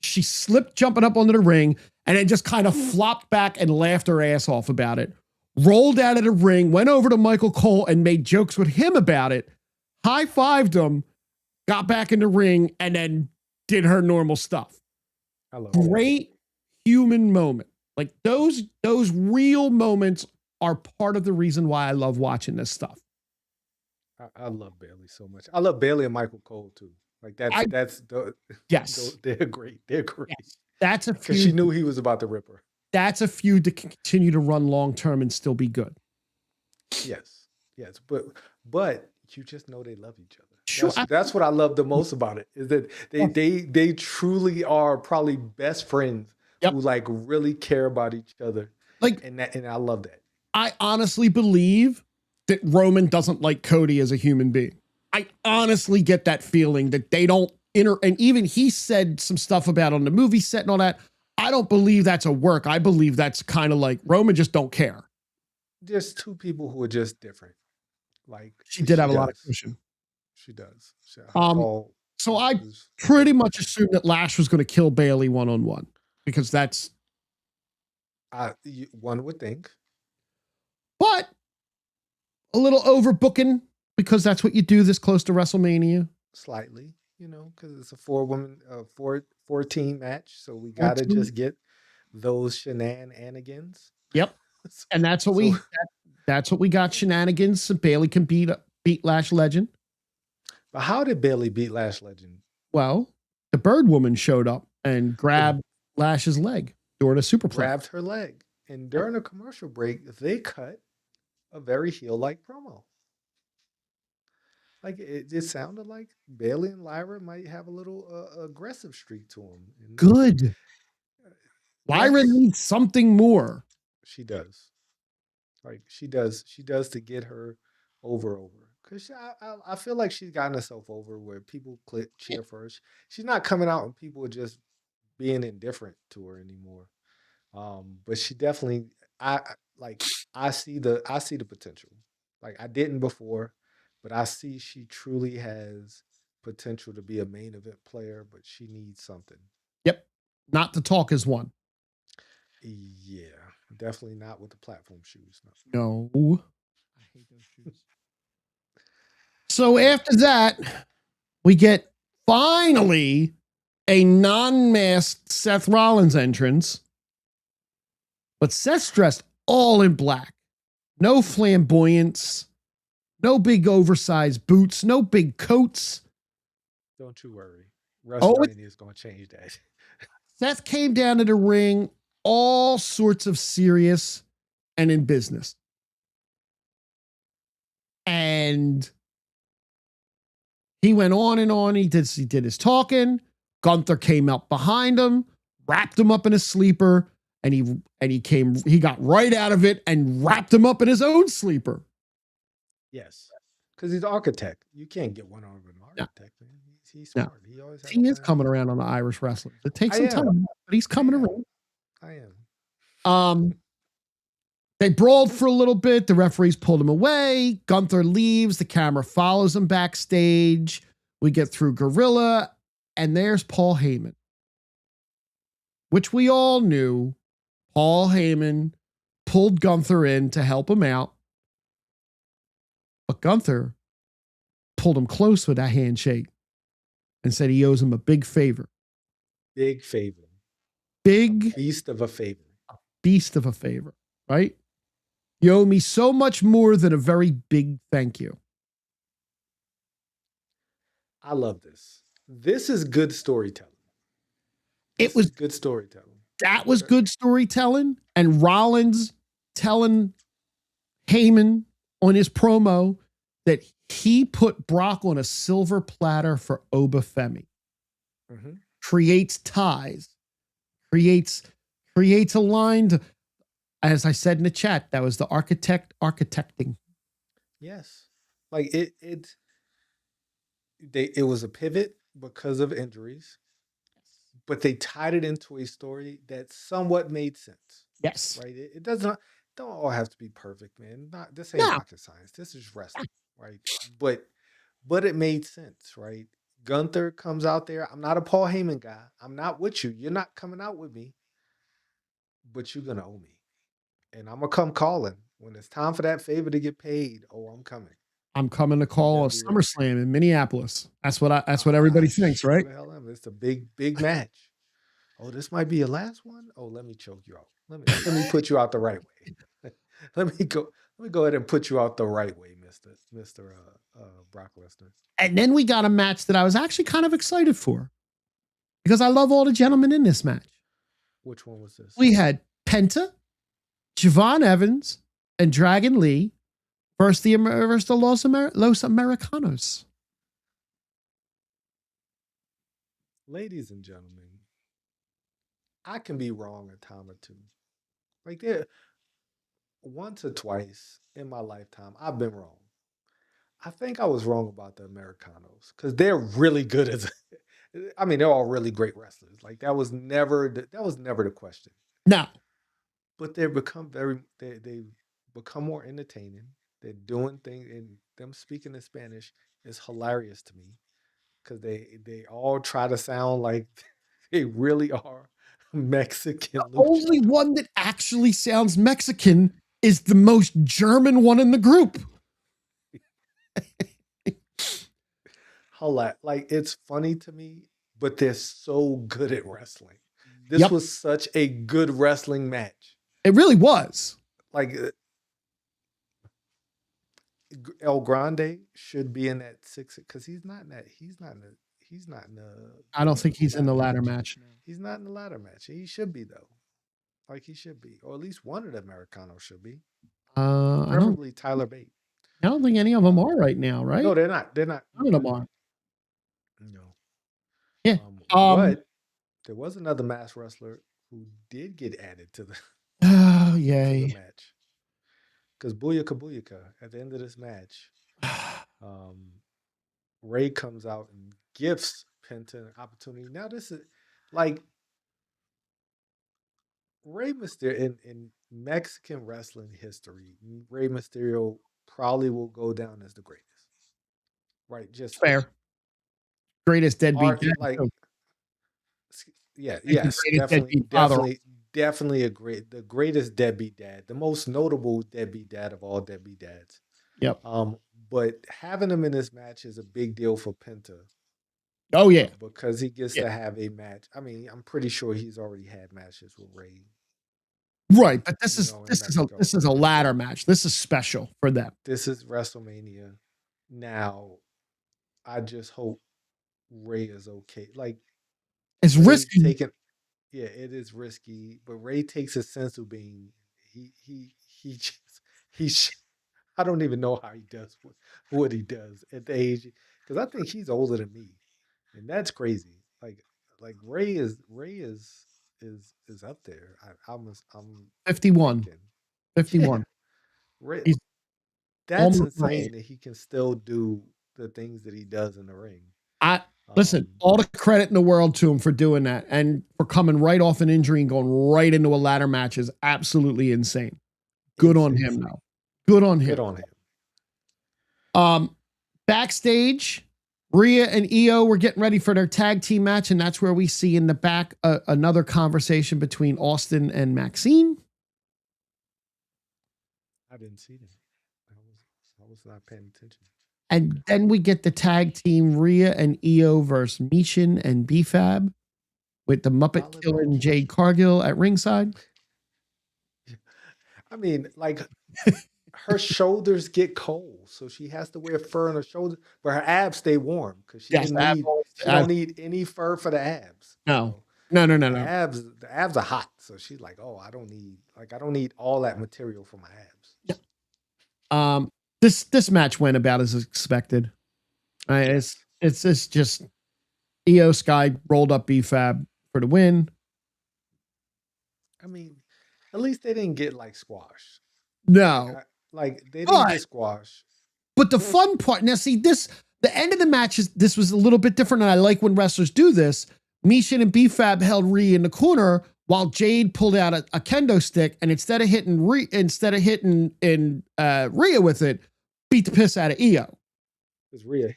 She slipped jumping up onto the ring and then just kind of flopped back and laughed her ass off about it. Rolled out of the ring, went over to Michael Cole and made jokes with him about it. High fived him, got back in the ring, and then did her normal stuff. I love that. Great human moment. Like those real moments are part of the reason why I love watching this stuff. I love Bailey so much. I love Bailey and Michael Cole too. Like I that's yes, they're great. They're great yes. That's a because she feud. knew he was about to rip her. That's a feud that can continue to run long term and still be good. Yes, yes, but you just know they love each other. Sure. That's what I love the most about it is that they truly are probably best friends Yep. who like really care about each other. Like And I love that. I honestly believe that Roman doesn't like Cody as a human being. I honestly get that feeling that they don't and even he said some stuff about on the movie set and all that. I don't believe that's a work. I believe that's kind of like Roman just don't care. There's two people who are just different. Like She did have a lot of does. cushion. She does. Her Um, fall So I was pretty much assumed that Lash was going to kill Bailey one-on-one because that's, one would think. but a little overbooking because that's what you do this close to WrestleMania. Slightly, because it's a four team match, so we gotta just get those shenanigans. Yep. And that's what So That's what we got. Shenanigans. So Bailey can beat Lash Legend. But how did Bailey beat Lash Legend? Well, the Bird Woman showed up and grabbed Lash's leg during a superplex. Grabbed her leg. And during a commercial break, they cut a very heel-like promo. Like it sounded like Bailey and Lyra might have a little aggressive streak to them. Good. Lyra needs something more. She does. Like she does to get her over. Because I feel like she's gotten herself over where people cheer for her. She's not coming out and people are just being indifferent to her anymore. But she definitely, I see the potential. Like I didn't before, but I see she truly has potential to be a main event player, but she needs something. Yep. Not to talk as one. Yeah, definitely not with the platform shoes. No. I hate those shoes. So after that, we get finally a non-masked Seth Rollins entrance. But Seth's dressed all in black. No flamboyance. No big oversized boots. No big coats. Don't you worry. WrestleMania is going to change that. Seth came down to the ring all sorts of serious and in business. And he went on and on. He did his talking. Gunther came up behind him, wrapped him up in a sleeper, and he got right out of it and wrapped him up in his own sleeper. Yes. Because he's an architect. You can't get one over an architect, man. He's smart. No. He is coming around on the Irish wrestling. It takes some time, but he's coming around. I am. They brawled for a little bit. The referees pulled him away. Gunther leaves. The camera follows him backstage. We get through Gorilla, and there's Paul Heyman, which we all knew. Paul Heyman pulled Gunther in to help him out. But Gunther pulled him close with that handshake and said he owes him a big favor. Big favor. Big. A beast of a favor. A beast of a favor, right? You owe me so much more than a very big thank you. I love this. This is good storytelling. It was good storytelling. That was good storytelling. And Rollins telling Heyman on his promo that he put Brock on a silver platter for Obafemi. Mm-hmm. Creates ties. Creates a line to, as I said in the chat, that was the architecting. Yes. Like it was a pivot because of injuries, but they tied it into a story that somewhat made sense. Yes. Right. It don't all have to be perfect, man. This ain't rocket science. This is wrestling, right? But it made sense, right? Gunther comes out there. I'm not a Paul Heyman guy. I'm not with you. You're not coming out with me, but you're gonna owe me. And I'm gonna come calling when it's time for that favor to get paid. Oh, I'm coming. I'm coming to call a SummerSlam in Minneapolis. That's what everybody thinks, right? It's a big match. Oh, this might be your last one. Oh, let me choke you out. Let me put you out the right way. Let me go ahead and put you out the right way, Mr. Brock Lesnar. And then we got a match that I was actually kind of excited for because I love all the gentlemen in this match. Which one was this? We had Penta, Javon Evans, and Dragon Lee versus the Los Americanos. Ladies and gentlemen, I can be wrong a time or two. Like there, once or twice in my lifetime, I've been wrong. I think I was wrong about the Americanos because they're really good as. I mean, they're all really great wrestlers. Like that was never the question. No. But they've become more entertaining. They're doing things, and them speaking in Spanish is hilarious to me because they all try to sound like they really are Mexican. The only one that actually sounds Mexican is the most German one in the group. Like it's funny to me, but they're so good at wrestling. This was such a good wrestling match. It really was. Like El Grande should be in that six because he's not in that. He's not in I don't think he's in the ladder ladder match. match. He's not in the ladder match. He should be though. Like he should be, or at least one of the Americanos should be. I don't. Preferably Tyler Bate. I don't think any of them are Um, right now. no, Right? they're not. They're not. None of them are. No. Yeah. But there was another masked wrestler who did get added to the Oh, to the yay. match. Because Booyaka at the end of this match, Ray comes out and gifts Penta an opportunity. Now this is like Rey Mysterio in Mexican wrestling history. Rey Mysterio probably will go down as the greatest. Right? Just Fair. Greatest deadbeat. art like yeah, He's the yes, greatest deadbeat father. definitely the greatest deadbeat dad, the most notable deadbeat dad of all deadbeat dads. Yep. But having him in this match is a big deal for Penta. Oh yeah. Because he gets to have a match. I mean, I'm pretty sure he's already had matches with Ray. Right, but this is Mexico. this is a ladder match. This is special for them. This is WrestleMania. Now, I just hope Ray is okay. Like it's Ray risky. Yeah, it is risky, but Ray takes a sense of being. He I don't even know how he does what he does at the age, because I think he's older than me, and that's crazy. Like Ray is up there. I'm 51. thinking, 51. yeah, Ray, He's that's almost insane right. that he can still do the things that he does in the ring. Listen, all the credit in the world to him for doing that and for coming right off an injury and going right into a ladder match is absolutely insane. Good on him, though. Good on him. Good on him. Backstage, Rhea and Io were getting ready for their tag team match, and that's where we see in the back another conversation between Austin and Maxine. I didn't see that. I was not paying attention. And then we get the tag team Rhea and Io versus Michin and B-Fab with the Muppet Killer and Jade Cargill at ringside. I mean, like her shoulders get cold, so she has to wear fur on her shoulders, but her abs stay warm because she don't need any fur for the abs. No. The abs are hot, so she's like, oh, I don't need all that material for my abs. Yeah. This match went about as expected. It's just Io Sky rolled up B-Fab for the win. I mean, at least they didn't get like squashed. No. Like they didn't get squashed. But the fun part, now see the end of the match this was a little bit different, and I like when wrestlers do this. Michin and B-Fab held Rhea in the corner while Jade pulled out a kendo stick, and instead of hitting Rhea with it, beat the piss out of Io. It's Rhea.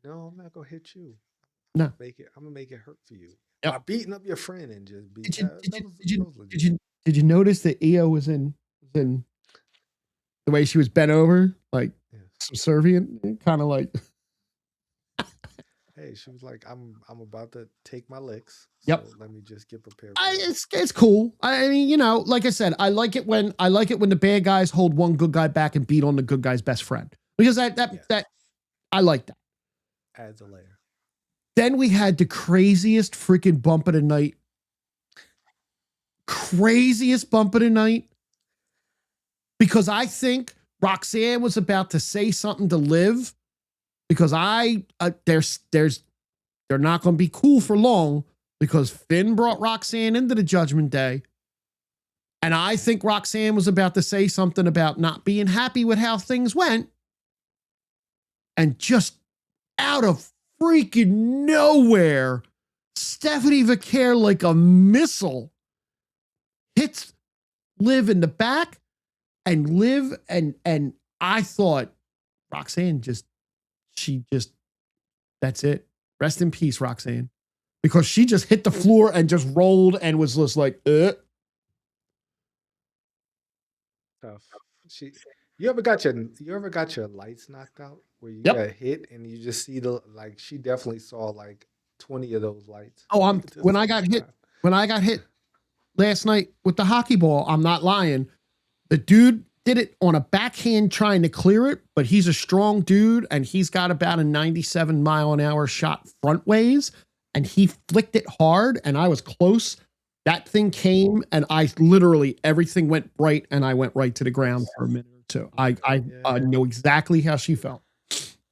No, I'm not gonna hit you. No, I'm gonna make it hurt for you. Yep. By beating up your friend and just beat. Did you notice that Io was in the way she was bent over, like subservient, kind of like. Hey, she was like, I'm about to take my licks. Yep. So let me just get prepared. It's cool. I mean, like I said, I like it when the bad guys hold one good guy back and beat on the good guy's best friend, because that I like that. Adds a layer. Then we had the craziest freaking bump of the night. Because I think Roxanne was about to say something to Liv. Because they're not going to be cool for long, because Finn brought Roxanne into the Judgment Day. And I think Roxanne was about to say something about not being happy with how things went. And just out of freaking nowhere, Stephanie Vaquer, like a missile, hits Liv in the back, and Liv and I thought Roxanne that's it. Rest in peace, Roxanne. Because she just hit the floor and just rolled and was just like, Tough. You ever got your lights knocked out where you got hit and you just see she definitely saw like 20 of those lights. Oh, when I got hit last night with the hockey ball, I'm not lying. The dude did it on a backhand trying to clear it, but he's a strong dude and he's got about a 97-mile-an-hour shot front ways, and he flicked it hard and I was close. That thing came and I literally, everything went bright and I went right to the ground for a minute or two. I know exactly how she felt.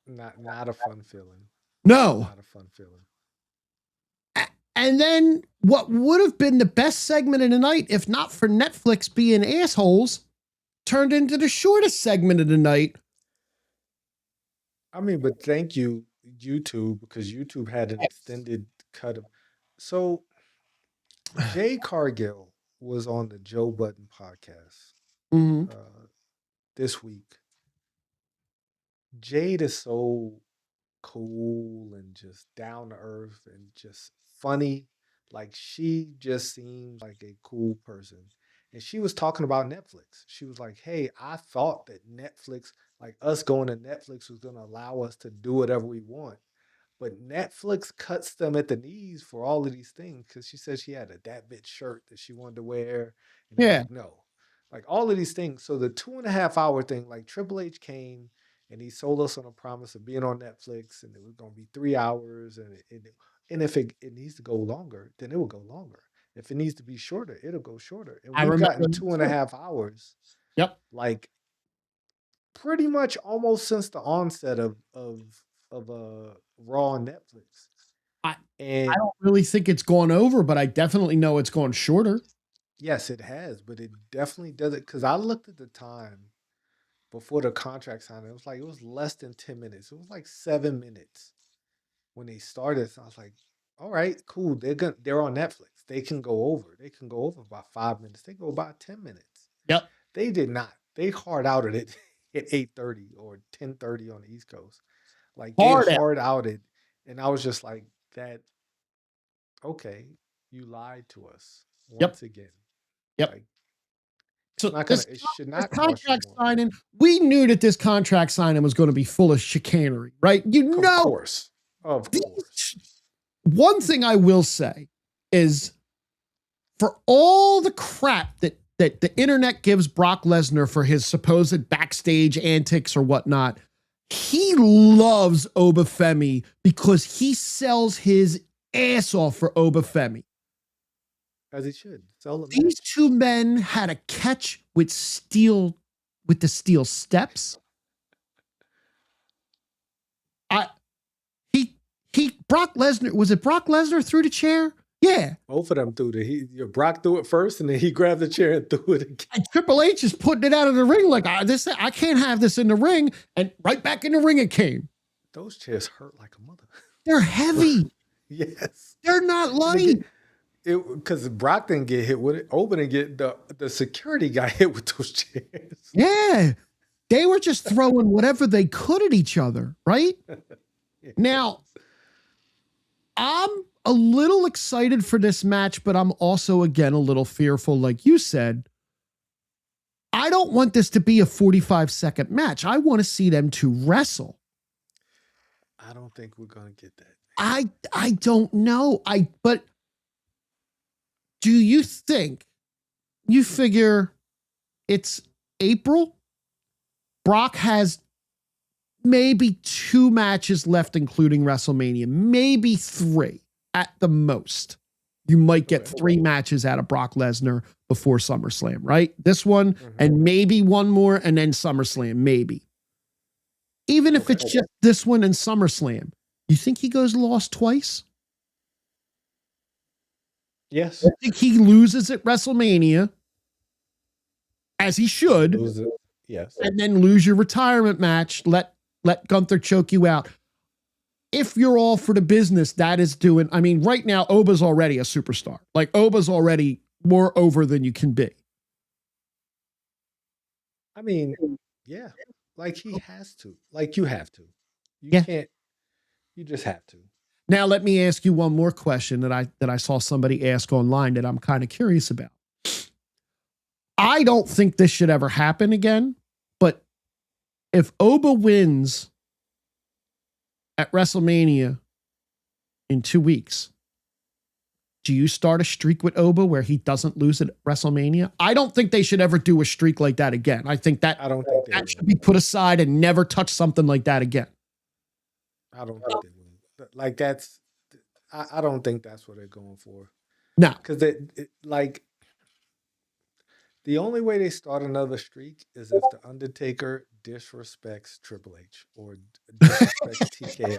Not a fun feeling. No. Not a fun feeling. And then what would have been the best segment of the night, if not for Netflix being assholes, turned into the shortest segment of the night. I mean, but thank you, YouTube, because YouTube had an extended cut of. So, Jay Cargill was on the Joe Budden podcast this week. Jade is so cool and just down to earth and just funny. Like, she just seems like a cool person. And she was talking about Netflix. She was like, hey, I thought that Netflix, like us going to Netflix, was going to allow us to do whatever we want. But Netflix cuts them at the knees for all of these things, because she said she had a that bitch shirt that she wanted to wear. And they're like, no. Like, all of these things. So the 2.5-hour thing, like Triple H came and he sold us on a promise of being on Netflix, and it was going to be 3 hours. And if it needs to go longer, then it will go longer. If it needs to be shorter, it'll go shorter. And we've gotten 2.5 hours. Yep. Like, pretty much almost since the onset of Raw on Netflix. I don't really think it's gone over, but I definitely know it's gone shorter. Yes, it has, but it definitely does it, because I looked at the time before the contract signing. It was less than 10 minutes. It was like 7 minutes when they started. So I was like, all right, cool. They're on Netflix. They can go over. They can go over about 5 minutes. They go about 10 minutes. Yep. They did not. They hard outed it at 8:30 or 10:30 on the East Coast. Like, they hard outed, and I was just like, that. Okay, you lied to us once again. Yep. Like, so it should not contract signing. We knew that this contract signing was going to be full of chicanery, right? Of course. One thing I will say is, for all the crap that the internet gives Brock Lesnar for his supposed backstage antics or whatnot, he loves Obafemi because he sells his ass off for Obafemi. As he should. These two men had a catch with the steel steps. Brock Lesnar, was it Brock Lesnar threw the chair? Yeah. Both of them threw Brock threw it first, and then he grabbed the chair and threw it again. And Triple H is putting it out of the ring like, I can't have this in the ring. And right back in the ring it came. Those chairs hurt like a mother. They're heavy. Yes. They're not light. Because Brock didn't get hit with it. Owen didn't get the security guy hit with those chairs. Yeah. They were just throwing whatever they could at each other, right? Yes. Now, I'm a little excited for this match, but I'm also, again, a little fearful, like you said. I don't want this to be a 45-second match. I want to see them two wrestle. I don't think we're going to get that. I don't know. But do you think, you figure it's April? Brock has maybe 2 matches left, including WrestleMania, maybe 3 at the most. You might get 3 matches out of Brock Lesnar before SummerSlam, right? This one and maybe one more, and then SummerSlam, maybe. Even if it's just this one and SummerSlam, you think he goes lost twice? Yes. I think he loses at WrestleMania, as he should. Yes. And then lose your retirement match. Let Gunther choke you out. If you're all for the business, that is doing. I mean, right now, Oba's already a superstar. Like, Oba's already more over than you can be. I mean, yeah. Like, he has to. Like, you have to. You can't. You just have to. Now, let me ask you one more question that I saw somebody ask online that I'm kind of curious about. I don't think this should ever happen again, but if Oba wins at WrestleMania in 2 weeks, do you start a streak with Oba where he doesn't lose at WrestleMania? I don't think they should ever do a streak like that again. I think I don't think they that will. should be put aside and never touch something like that again. I don't think they will. Like that's, I don't think that's what they're going for. No, Because like the only way they start another streak is if the Undertaker disrespects Triple H or disrespects TKO.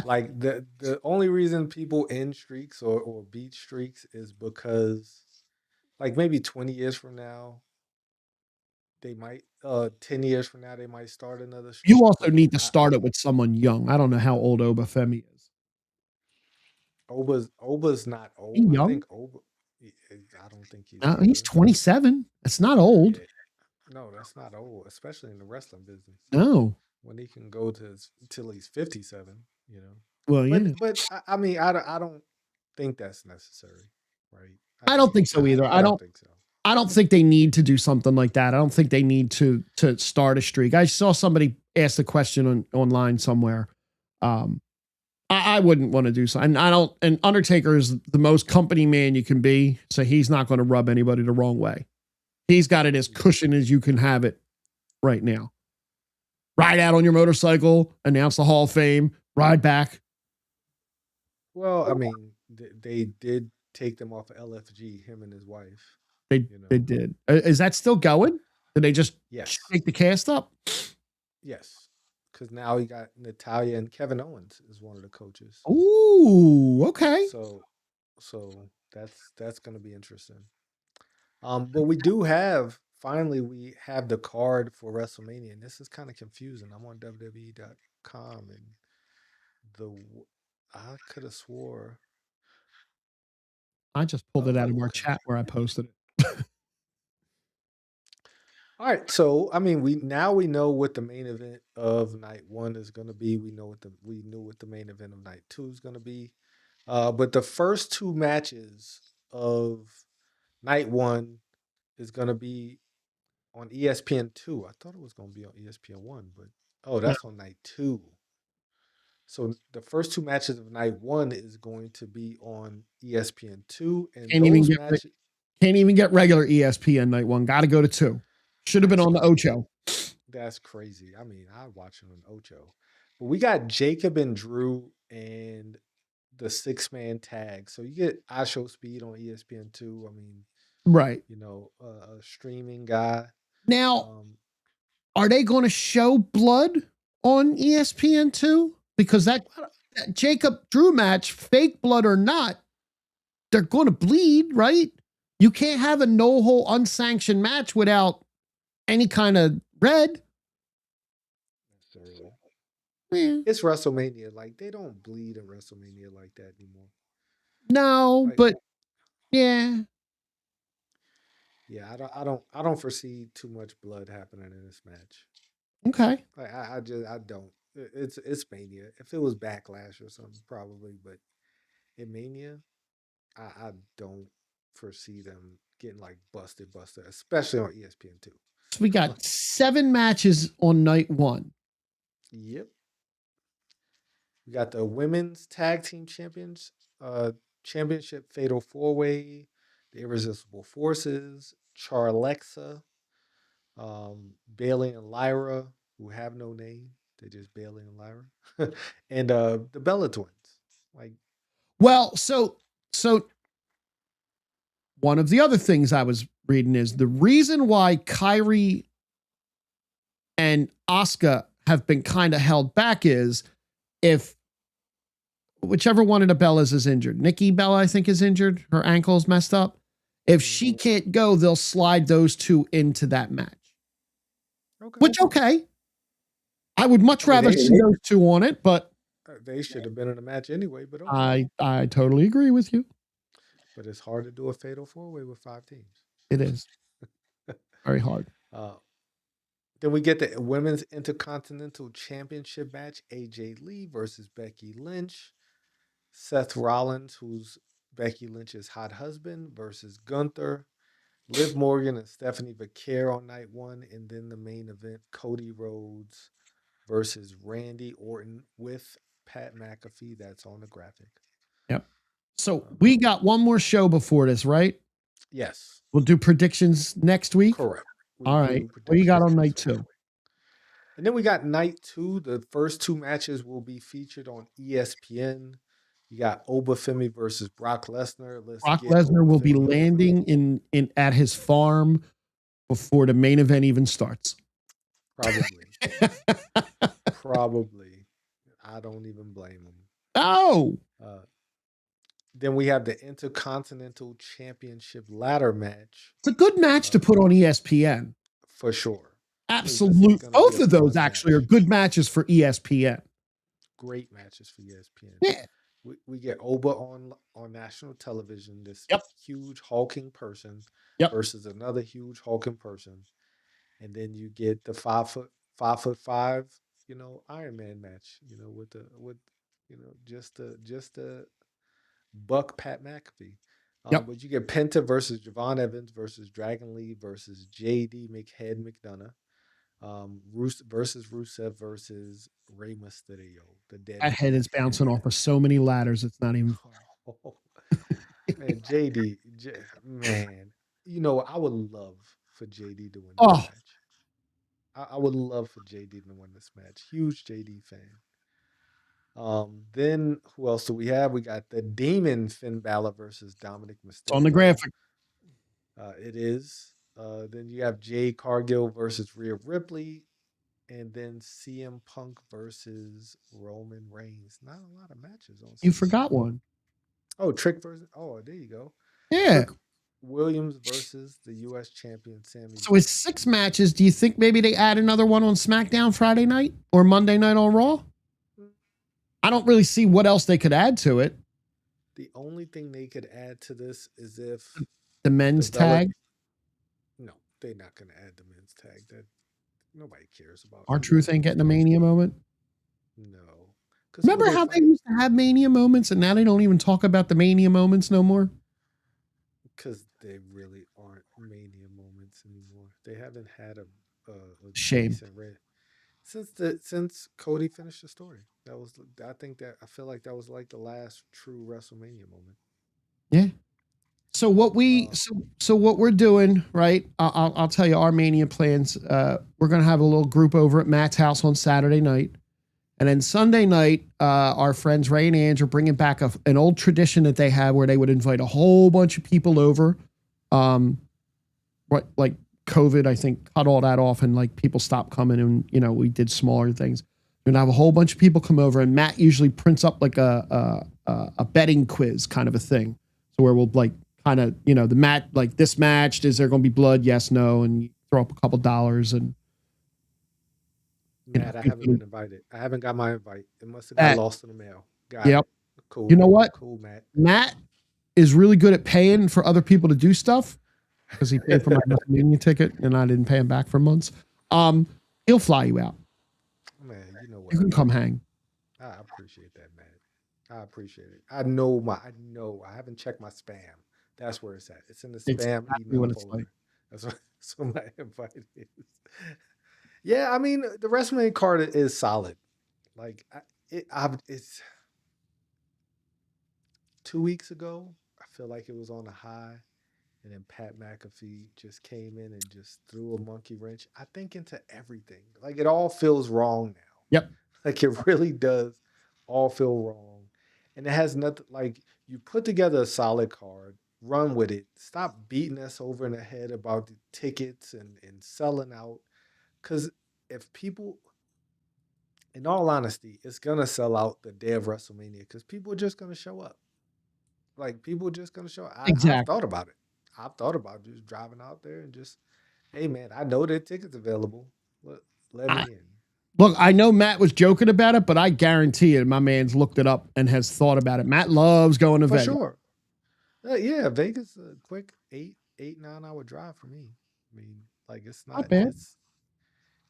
Like the only reason people end streaks or beat streaks is because like maybe 20 years from now they might 10 years from now they might start another you streak. also But need to start it with someone young. I don't know how old Oba Femi is. Oba's not He old. I young? think I don't think he's No, he's older. 27. That's not old. Yeah. No, that's not old, especially in the wrestling business. No. When he can go to till he's 57, you know. Well, yeah. But I mean I don't think that's necessary, right? I don't think so either. I don't think so. I don't think they need to do something like that. I don't think they need to start a streak. I saw somebody ask the question online somewhere. I wouldn't want to do so. And I don't, and Undertaker is the most company man you can be. So he's not going to rub anybody the wrong way. He's got it as cushion as you can have it right now. Ride out on your motorcycle, announce the Hall of Fame, ride back. Well, I mean, they did take them off of LFG, him and his wife. They did. Is that still going? Did they just take the cast up? Yes. Because now he got Natalia and Kevin Owens is one of the coaches. Ooh, okay. So that's going to be interesting. But we do have we have the card for WrestleMania, and this is kind of confusing. I'm on WWE.com, and I could have swore I just pulled it out of our chat where I posted it. All right, so I mean, we know what the main event of night one is going to be. We knew what the main event of night two is going to be. But the first two matches of night one is going to be on ESPN2. I thought it was going to be on ESPN1, but that's on night two. So the first two matches of night one is going to be on ESPN2, and can't even get regular ESPN night one. Got to go to two. Should have been on the Ocho. That's crazy. I mean, I watch it on Ocho. But we got Jacob and Drew and the 6-man tag. So you get I Show Speed on ESPN2. I mean, right. You know, a streaming guy. Now, are they going to show blood on ESPN2? Because that Jacob Drew match, fake blood or not, they're going to bleed, right? You can't have a no-hole unsanctioned match without any kind of red. Yeah. It's WrestleMania. Like, they don't bleed in WrestleMania like that anymore. No, but yeah. Yeah, I don't foresee too much blood happening in this match. Okay. Like I don't. It's Mania. If it was Backlash or something, probably, but in Mania, I don't foresee them getting like busted, especially on ESPN2. So we got 7 matches on night one. Yep. We got the women's tag team championship fatal 4-way, the Irresistible Forces, Charlexa, Bailey and Lyra, who have no name. They're just Bailey and Lyra. And the Bella Twins. Like, well, so one of the other things I was reading is the reason why Kyrie and Asuka have been kind of held back is if whichever one of the Bellas is injured. Nikki Bella, I think, is injured. Her ankle's messed up. If she can't go, they'll slide those two into that match. Okay. Which, okay. I would much rather see those two on it, but they should have been in a match anyway. But okay. I totally agree with you. But it's hard to do a fatal 4-way with 5 teams. It is very hard. Then we get the Women's Intercontinental Championship match: AJ Lee versus Becky Lynch. Seth Rollins, who's Becky Lynch's hot husband, versus Gunther. Liv Morgan and Stephanie Vaquer on night one, and then the main event: Cody Rhodes versus Randy Orton with Pat McAfee. That's on the graphic. Yep. So we got one more show before this, right? Yes, We'll do predictions next week. correct. We All will right. do What you got predictions on night next week. 2? And then we got night 2. The first 2 matches will be featured on ESPN. You got Obafemi versus Brock Lesnar. Let's Brock get Lesnar will be Obafemi over. landing in at his farm before the main event even starts. Probably. Probably. I don't even blame him. Oh, Then we have the Intercontinental Championship ladder match it's a good match to put on ESPN. for sure. Absolute. Both of those actually are good matches for ESPN. Great matches for ESPN. Yeah. We get Oba on national television, this Yep. huge hulking person Yep. versus another huge hulking person. And then you get the 5'5", Iron Man match, with just the buck Pat McAfee. Yep. But you get Penta versus Javon Evans versus Dragon Lee versus JD McHead McDonough. Versus Rusev versus Rey Mysterio, the dead. That head is bouncing off of so many ladders. It's not even funny. Man, man, I would love for JD to win this match. I would love for JD to win this match. Huge JD fan. Then who else do we have? We got the Demon Finn Balor versus Dominic Mysterio. It's on the graphic. It is. Then you have Jade Cargill versus Rhea Ripley, and then CM Punk versus Roman Reigns. Not a lot of matches on. You forgot one. Oh, Trick versus. Oh, there you go. Yeah. Trick Williams versus the U.S. champion Sami. So it's 6 matches. Do you think maybe they add another one on SmackDown Friday night or Monday night on Raw? I don't really see what else they could add to it. The only thing they could add to this is if the men's tag. No, they're not going to add the men's tag. That nobody cares about. R-Truth ain't getting a Mania moment. No. Remember how they used to have Mania moments, and now they don't even talk about the Mania moments no more? Because they really aren't Mania moments anymore. They haven't had a shame since Cody finished the story. I feel like that was like the last true WrestleMania moment. Yeah. So what we're doing, right? I'll tell you our Mania plans. We're gonna have a little group over at Matt's house on Saturday night, and then Sunday night, our friends Ray and Ange are bringing back an old tradition that they have where they would invite a whole bunch of people over. Like COVID, I think, cut all that off, and like people stopped coming, and we did smaller things. We're gonna have a whole bunch of people come over, and Matt usually prints up like a betting quiz kind of a thing, so where we'll like kind of the match, like this match, is there gonna be blood? Yes, no, and you throw up a couple dollars. And Matt, I haven't been invited. I haven't got my invite. It must have got lost in the mail. Got it. Cool. You know what? Cool, Matt. Matt is really good at paying for other people to do stuff because he paid for my WrestleMania ticket and I didn't pay him back for months. He'll fly you out. Man, you know what? You can come hang. I appreciate that, man. I appreciate it. I know. I haven't checked my spam. That's where it's at. It's in the spam email folder. Like. That's what my invite is. Yeah, I mean, the WrestleMania card is solid. Like, it's 2 weeks ago. I feel like it was on a high, and then Pat McAfee just came in and just threw a monkey wrench, I think, into everything. Like, it all feels wrong now. Yep. Like, it really does all feel wrong. And it has nothing, like, you put together a solid card, run with it. Stop beating us over in the head about the tickets and selling out. Because if people, in all honesty, it's going to sell out the day of WrestleMania because people are just going to show up. Like, people are just going to show up. Exactly. I've thought about it. I've thought about just driving out there and just, hey, man, I know there are tickets available. Let me in. Look, I know Matt was joking about it, but I guarantee it. My man's looked it up and has thought about it. Matt loves going to Vegas. For sure. Yeah, Vegas is a quick 9 hour drive for me. I mean, like, it's not bad.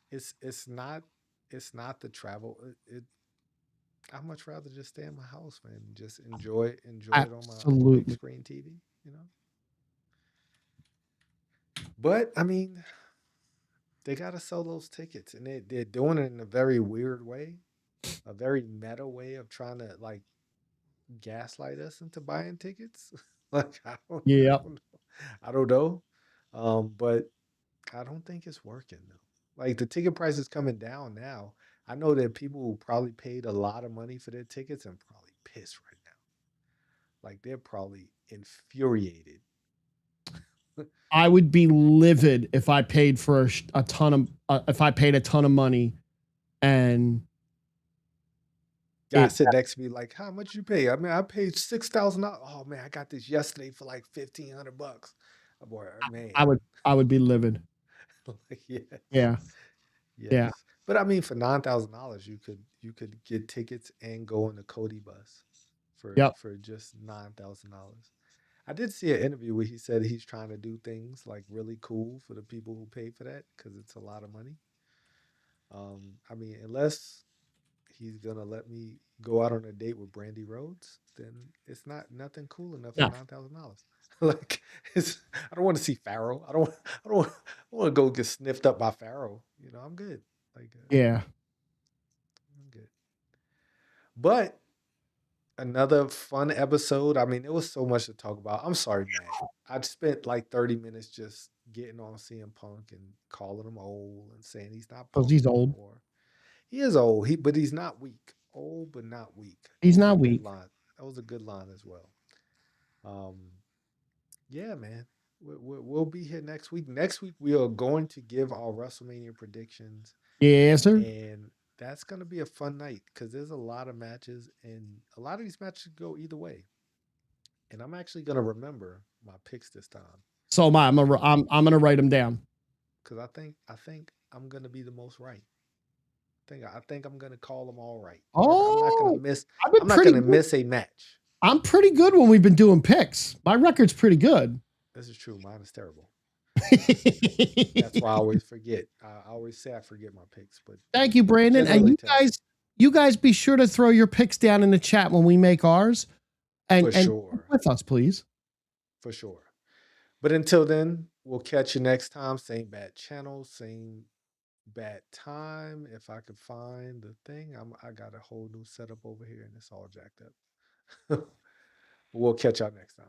It's not the travel. I'd much rather just stay in my house, man, and just enjoy it on my big screen TV, But I mean, they gotta sell those tickets, and they're doing it in a very weird way, a very meta way of trying to like gaslight us into buying tickets. Like I Yeah. don't know. I don't know. But I don't think it's working though. Like the ticket price is coming down now. I know that people who probably paid a lot of money for their tickets and probably pissed right now. Like they're probably infuriated. I would be livid if I paid for a ton of if I paid a ton of money and Guy it sit next to me like, how much you pay? I mean, I paid $6,000. Oh man, I got this yesterday for like $1,500. Boy, I man. would I would be livid. Like, yes. Yeah. Yeah. Yes. But I mean for $9,000 you could get tickets and go on the Cody bus Yep. for just $9,000. I did see an interview where he said he's trying to do things like really cool for the people who pay for that because it's a lot of money. I mean, unless he's gonna let me go out on a date with Brandy Rhodes, then it's not nothing cool enough for No. $9,000. Like, I don't want to see Pharaoh. I don't want to go get sniffed up by Pharaoh. I'm good. Like, Yeah. I'm good. But another fun episode. I mean, it was so much to talk about. I'm sorry, Matt. I spent like 30 minutes just getting on CM Punk and calling him old and saying he's not Because Punk he's no old. more. He is old. But he's not weak. Old but not weak. That He's was a not good weak. line. That was a good line as well. Um, yeah, man. We'll be here next week. Next week we are going to give our WrestleMania predictions, Yes, sir. and that's going to be a fun night because there's a lot of matches, and a lot of these matches go either way. And I'm actually going to remember my picks this time So am I. I'm gonna write them down. because I think I'm going to be the most right. I think I'm going to call them all right. I'm not going to Oh, miss. I've been I'm not pretty going to good. miss a match. I'm pretty good when we've been doing picks. My record's pretty good. This is true. Mine is terrible. That's why I always forget. I always say I forget my picks, but Thank you, Brandon. And generally terrible you guys be sure to throw your picks down in the chat when we make ours. for And sure, with us, please. for sure. But until then, we'll catch you next time. Same bad channel, same bad time. If I could find the thing, I got a whole new setup over here, and it's all jacked up. We'll catch y'all next time.